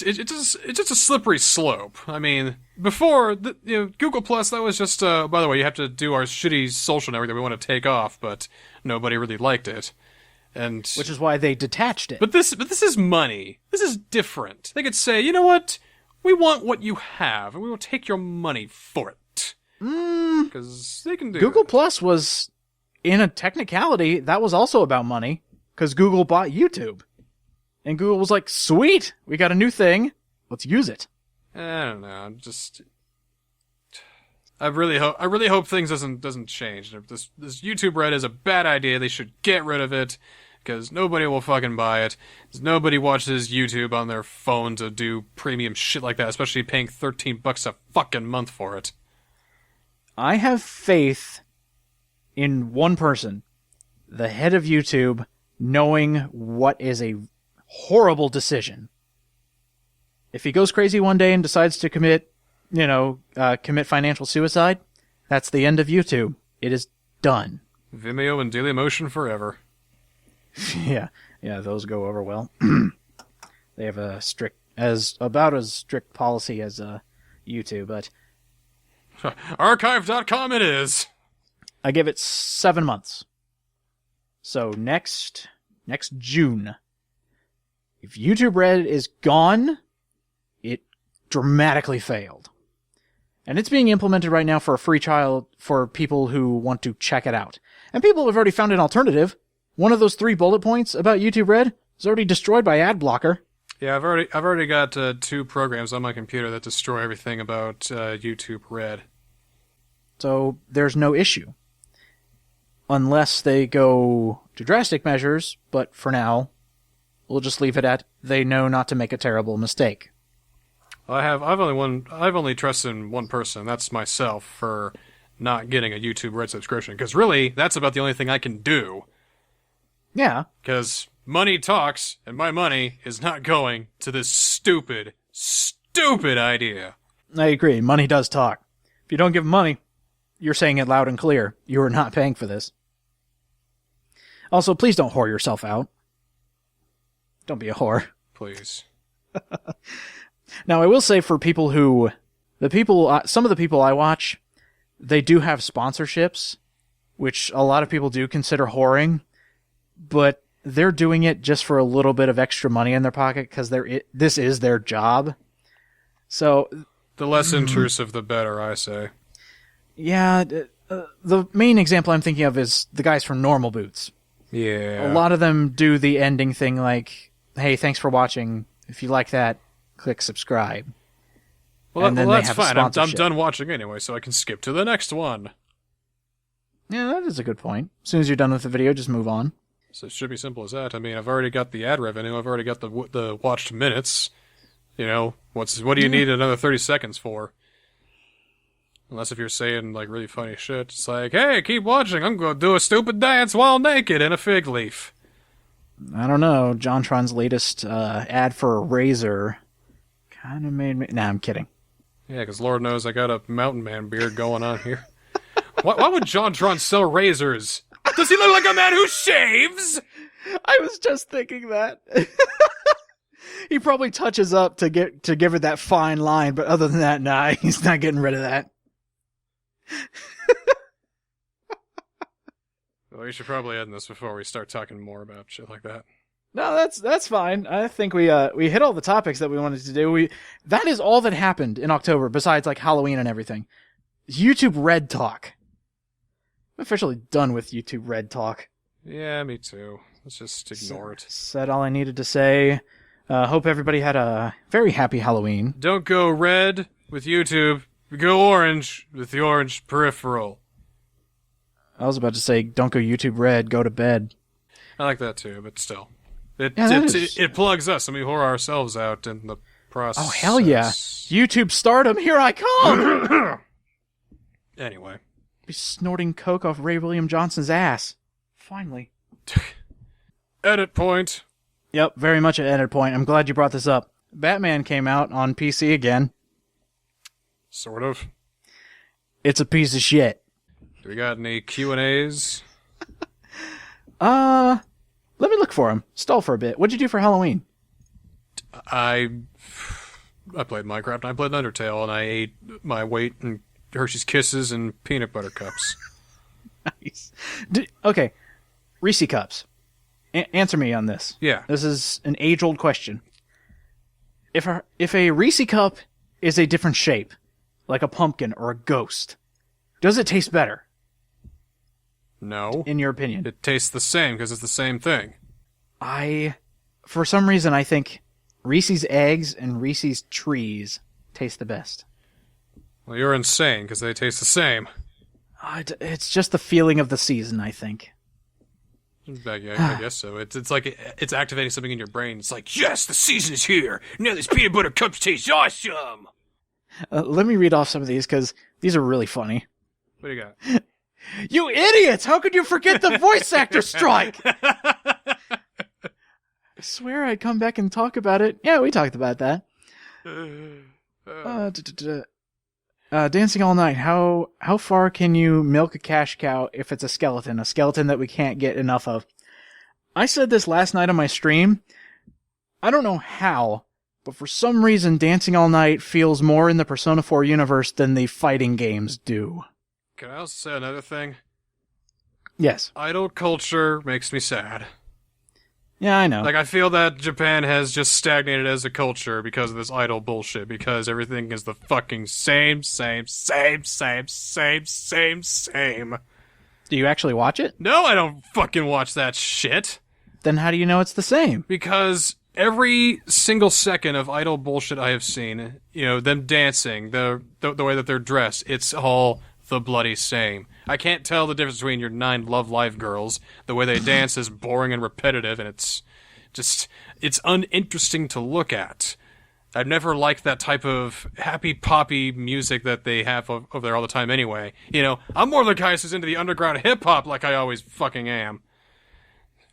just a slippery slope. I mean, before Google Plus, that was just by the way, you have to do our shitty social network that we want to take off, but nobody really liked it, and Which is why they detached it. but this is money. This is different. They could say, you know what, we want what you have, and we will take your money for it. Because they can do Google that. Plus was, in a technicality, that was also about money, because Google bought YouTube. And Google was like, sweet, we got a new thing, let's use it. I don't know. I really hope things doesn't change. If this YouTube Red is a bad idea, they should get rid of it, because nobody will fucking buy it. Nobody watches YouTube on their phone to do premium shit like that, especially paying $13 a fucking month for it. I have faith in one person, the head of YouTube, knowing what is a horrible decision. If he goes crazy one day and decides to commit financial suicide, that's the end of YouTube. It is done. Vimeo and Dailymotion forever. Yeah, those go over well. They have about as strict policy as YouTube, but Archive.com it is. I give it 7 months. So next June, if YouTube Red is gone, it dramatically failed. And it's being implemented right now for a free trial for people who want to check it out. And people have already found an alternative. One of those 3 bullet points about YouTube Red is already destroyed by ad blocker. Yeah, I've already got 2 programs on my computer that destroy everything about YouTube Red. So there's no issue. Unless they go to drastic measures, but for now, we'll just leave it at they know not to make a terrible mistake. I've only trusted in one person. That's myself for not getting a YouTube Red subscription. Because really, that's about the only thing I can do. Yeah. Because money talks, and my money is not going to this stupid idea. I agree. Money does talk. If you don't give money, you're saying it loud and clear. You are not paying for this. Also, please don't whore yourself out. Don't be a whore. Please. Now, I will say for people who... some of the people I watch, they do have sponsorships, which a lot of people do consider whoring, but they're doing it just for a little bit of extra money in their pocket because this is their job. So... The less intrusive, the better, I say. Yeah, the main example I'm thinking of is the guys from Normal Boots. Yeah. A lot of them do the ending thing like, hey, thanks for watching. If you like that, click subscribe. Well, then that's they have a fine. I'm sponsorship. done watching anyway, so I can skip to the next one. Yeah, that is a good point. As soon as you're done with the video, just move on. So it should be simple as that. I mean, I've already got the ad revenue. I've already got the watched minutes. You know, what do you need another 30 seconds for? Unless if you're saying, like, really funny shit. It's like, hey, keep watching. I'm going to do a stupid dance while naked in a fig leaf. I don't know. JonTron's latest ad for a razor kind of made me... Nah, I'm kidding. Yeah, because Lord knows I got a mountain man beard going on here. Why would JonTron sell razors? Does he look like a man who shaves? I was just thinking that. He probably touches up to give it that fine line, but other than that, nah, he's not getting rid of that. Well, we should probably end this before we start talking more about shit like that. No, that's fine. I think we hit all the topics that we wanted to do. That is all that happened in October, besides like Halloween and everything. YouTube Red Talk. I'm officially done with YouTube Red Talk. Yeah, me too. Let's just ignore it. Said all I needed to say. Hope everybody had a very happy Halloween. Don't go red with YouTube. Go orange with the Orange Peripheral. I was about to say, don't go YouTube Red, go to bed. I like that too, but still. It plugs us and we whore ourselves out in the process. Oh, hell yeah. YouTube stardom, here I come! Anyway. Be snorting coke off Ray William Johnson's ass. Finally. Edit point. Yep, very much an edit point. I'm glad you brought this up. Batman came out on PC again. Sort of. It's a piece of shit. Do we got any Q&As? Let me look for him. Stall for a bit. What'd you do for Halloween? I played Minecraft and I played Undertale and I ate my weight in Hershey's Kisses and peanut butter cups. Nice. Okay, Reese cups. Answer me on this. Yeah. This is an age-old question. If a Reese cup is a different shape, like a pumpkin or a ghost, does it taste better? No. In your opinion? It tastes the same because it's the same thing. For some reason, I think Reese's Eggs and Reese's Trees taste the best. Well, you're insane because they taste the same. It's just the feeling of the season, I think. I guess so. It's like it's activating something in your brain. It's like, yes, the season is here. Now these peanut butter cups taste awesome. Let me read off some of these because these are really funny. What do you got? You idiots! How could you forget the voice actor strike? I swear I'd come back and talk about it. Yeah, we talked about that. Dancing all night. How far can you milk a cash cow if it's a skeleton that we can't get enough of? I said this last night on my stream. I don't know how, but for some reason Dancing All Night feels more in the Persona 4 universe than the fighting games do. Can I also say another thing? Yes. Idol culture makes me sad. Yeah, I know. Like, I feel that Japan has just stagnated as a culture because of this idol bullshit, because everything is the fucking same. Do you actually watch it? No, I don't fucking watch that shit. Then how do you know it's the same? Because every single second of idol bullshit I have seen, them dancing, the way that they're dressed, it's all the bloody same. I can't tell the difference between your 9 Love Live girls. The way they dance is boring and repetitive, and it's uninteresting to look at. I've never liked that type of happy poppy music that they have over there all the time anyway. I'm more of the guy who's into the underground hip-hop like I always fucking am.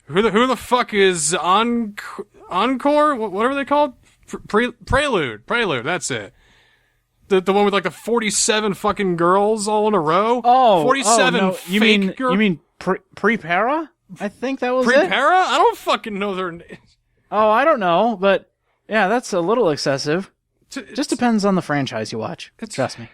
Who the fuck is Encore? What are they called? Prelude, that's it. The one with like the 47 fucking girls all in a row? 47 no. fake girls? You mean Prepara? I think that was it. Prepara? I don't fucking know their names. Oh, I don't know, but yeah, that's a little excessive. Just depends on the franchise you watch. Trust me.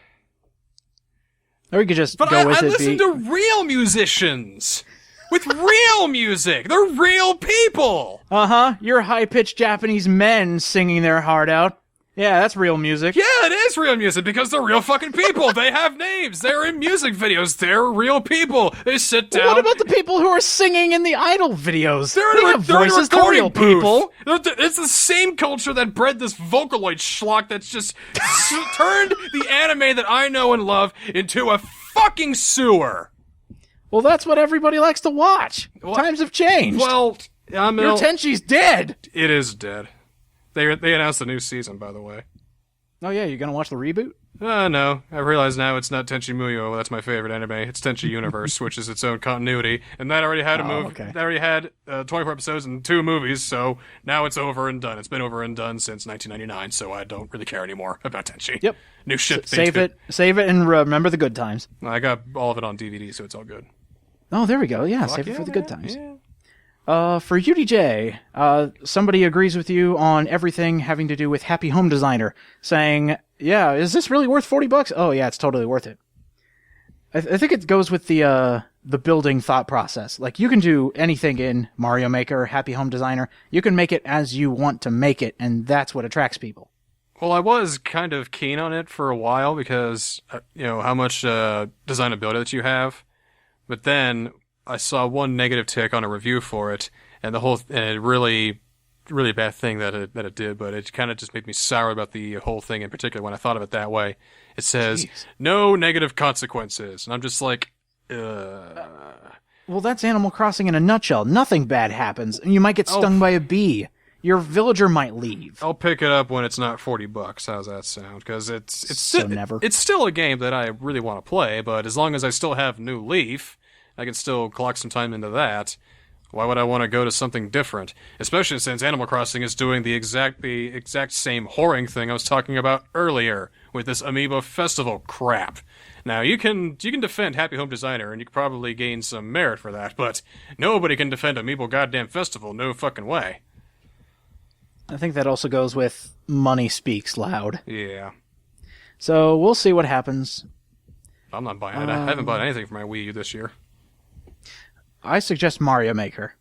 Or you could just go with it. But I listen to real musicians with real music. They're real people. Uh-huh. You're high-pitched Japanese men singing their heart out. Yeah, that's real music. Yeah, it is real music because they're real fucking people. They have names. They're in music videos. They're real people. They sit down. Well, what about the people who are singing in the Idol videos? They're voices. They're real people. It's the same culture that bred this Vocaloid schlock that's just turned the anime that I know and love into a fucking sewer. Well, that's what everybody likes to watch. Times have changed. Well, your Tenchi's dead. It is dead. They announced a new season, by the way. Oh yeah, you gonna watch the reboot? No. I realize now it's not Tenchi Muyo. That's my favorite anime. It's Tenchi Universe, which is its own continuity. And that already had a movie. Okay. That already had 24 episodes and 2 movies, so now it's over and done. It's been over and done since 1999, so I don't really care anymore about Tenchi. Yep. New shit. Save it, and remember the good times. I got all of it on DVD, so it's all good. Oh, there we go. Yeah, save it for the good times. Yeah. For UDJ, somebody agrees with you on everything having to do with Happy Home Designer, saying, yeah, is this really worth $40? Oh, yeah, it's totally worth it. I think it goes with the building thought process. Like, you can do anything in Mario Maker, Happy Home Designer. You can make it as you want to make it, and that's what attracts people. Well, I was kind of keen on it for a while because, how much designability that you have. But then I saw one negative tick on a review for it, and a really bad thing that it did, but it kind of just made me sour about the whole thing in particular when I thought of it that way. It says, no negative consequences, and I'm just like, Well, that's Animal Crossing in a nutshell. Nothing bad happens, and you might get stung by a bee. Your villager might leave. I'll pick it up when it's not $40. How's that sound? Because it's still a game that I really want to play, but as long as I still have New Leaf, I can still clock some time into that. Why would I want to go to something different? Especially since Animal Crossing is doing the exact same whoring thing I was talking about earlier with this Amiibo Festival crap. Now, you can defend Happy Home Designer, and you can probably gain some merit for that, but nobody can defend Amiibo Goddamn Festival, no fucking way. I think that also goes with money speaks loud. Yeah. So we'll see what happens. I'm not buying it. I haven't bought anything for my Wii U this year. I suggest Mario Maker.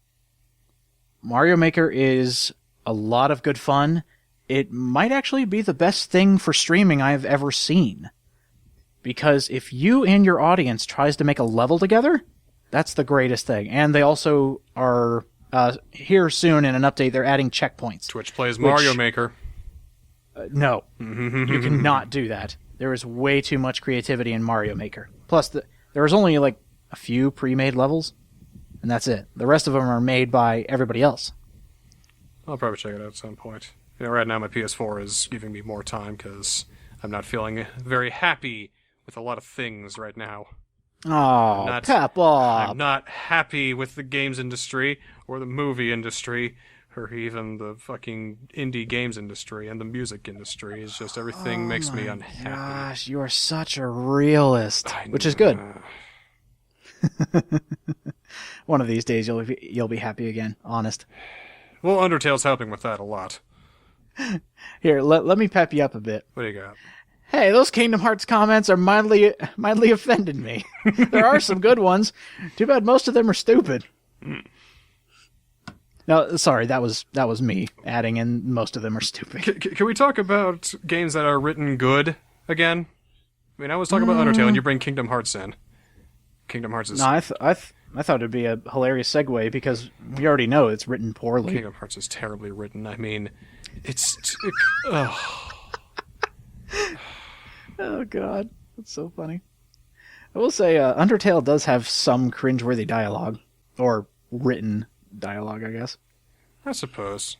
Mario Maker is a lot of good fun. It might actually be the best thing for streaming I've ever seen. Because if you and your audience tries to make a level together, that's the greatest thing. And they also are, here soon in an update, they're adding checkpoints. Twitch plays Mario Maker. No, you cannot do that. There is way too much creativity in Mario Maker. Plus, there is only like a few pre-made levels, and that's it. The rest of them are made by everybody else. I'll probably check it out at some point. You know, right now my PS4 is giving me more time because I'm not feeling very happy with a lot of things right now. Oh, pep up. I'm not happy with the games industry or the movie industry or even the fucking indie games industry and the music industry. It's just everything makes me unhappy. Gosh, you are such a realist, which is good. One of these days you'll be happy again, honest. Well, Undertale's helping with that a lot. Here, let me pep you up a bit. What do you got? Hey, those Kingdom Hearts comments are mildly offended me. There are some good ones. Too bad most of them are stupid. No, sorry, that was me adding in most of them are stupid. Can we talk about games that are written good again? I mean, I was talking about Undertale, and you bring Kingdom Hearts in. Kingdom Hearts is... No, I thought it'd be a hilarious segue because we already know it's written poorly. Kingdom Hearts is terribly written. I mean, it's... Oh, God. That's so funny. I will say, Undertale does have some cringeworthy dialogue. Or written dialogue, I guess. I suppose.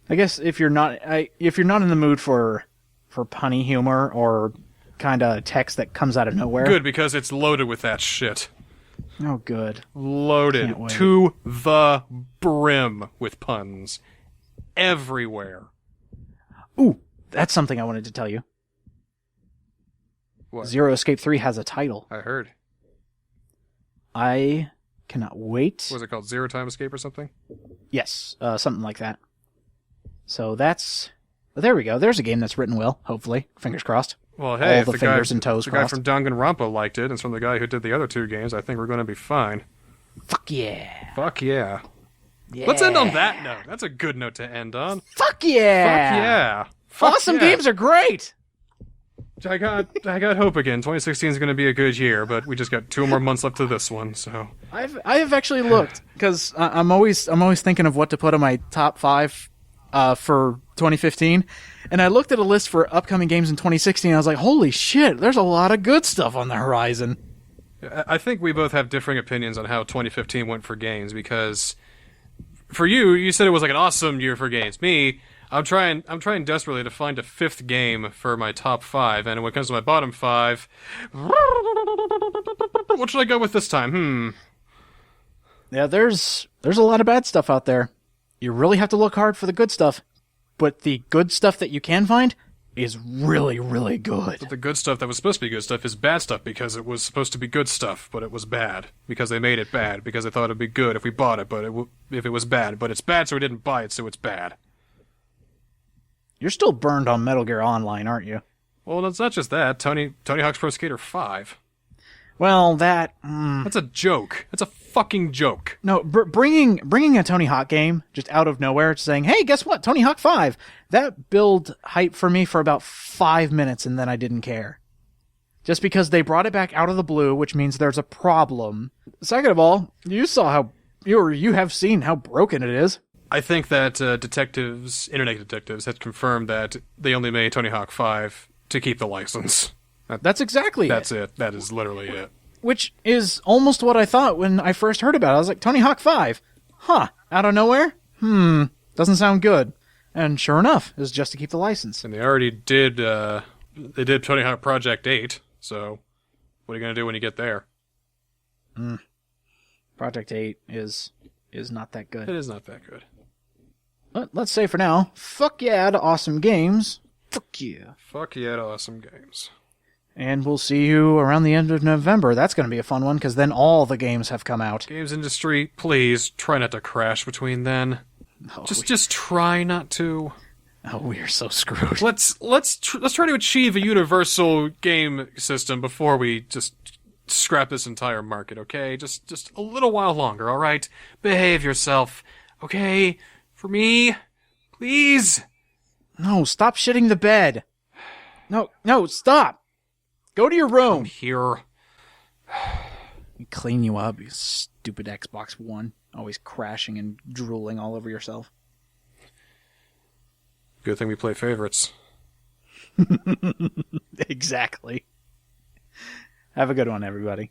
I guess if you're not in the mood for punny humor or kind of text that comes out of nowhere. Good, because it's loaded with that shit. Oh, good. Loaded to the brim with puns. Everywhere. Ooh, that's something I wanted to tell you. What? Zero Escape 3 has a title. I heard. I cannot wait. Was it called Zero Time Escape or something? Yes, something like that. So that's... There we go. There's a game that's written well, hopefully. Fingers crossed. Well, hey, all the fingers and toes the crossed. guy from Danganronpa liked it, and it's from the guy who did the other two games. I think we're going to be fine. Fuck yeah. Fuck yeah. Yeah. Let's end on that note. That's a good note to end on. Fuck yeah. Fuck yeah. Fuck Awesome yeah. games are great. I got hope again. 2016 is going to be a good year, but we just got 2 more months left to this one, so. I have actually looked because I'm always thinking of what to put on my top 5 for 2015, and I looked at a list for upcoming games in 2016. And I was like, holy shit, there's a lot of good stuff on the horizon. I think we both have differing opinions on how 2015 went for games, because for you said it was like an awesome year for games. Me, I'm trying desperately to find a 5th game for my top 5, and when it comes to my bottom 5, what should I go with this time? Yeah, there's a lot of bad stuff out there. You really have to look hard for the good stuff, but the good stuff that you can find is really, really good. But the good stuff that was supposed to be good stuff is bad stuff because it was supposed to be good stuff, but it was bad because they made it bad because they thought it'd be good if we bought it, but if it was bad, but it's bad so we didn't buy it, so it's bad. You're still burned on Metal Gear Online, aren't you? Well, it's not just that. Tony Hawk's Pro Skater 5. Well, that... That's a joke. That's a fucking joke. No, bringing a Tony Hawk game just out of nowhere, saying, hey, guess what? Tony Hawk 5. That built hype for me for about 5 minutes, and then I didn't care. Just because they brought it back out of the blue, which means there's a problem. Second of all, you have seen how broken it is. I think that internet detectives, had confirmed that they only made Tony Hawk 5 to keep the license. That's exactly That's it. That is literally it. Which is almost what I thought when I first heard about it. I was like, Tony Hawk 5? Huh. Out of nowhere? Doesn't sound good. And sure enough, it was just to keep the license. And they already did, they did Tony Hawk Project 8, so what are you going to do when you get there? Project 8 is not that good. It is not that good. Let's say for now, fuck yeah to awesome games. Fuck yeah. Fuck yeah to awesome games. And we'll see you around the end of November. That's going to be a fun one, because then all the games have come out. Games industry, please try not to crash between then. Oh, just try not to. Oh, we are so screwed. Let's try to achieve a universal game system before we just scrap this entire market, okay? Just a little while longer, all right? Behave yourself, okay? For me, please. No, stop shitting the bed. No, stop. Go to your I'm room. here. Clean you up, you stupid Xbox One. Always crashing and drooling all over yourself. Good thing we play favorites. Exactly. Have a good one, everybody.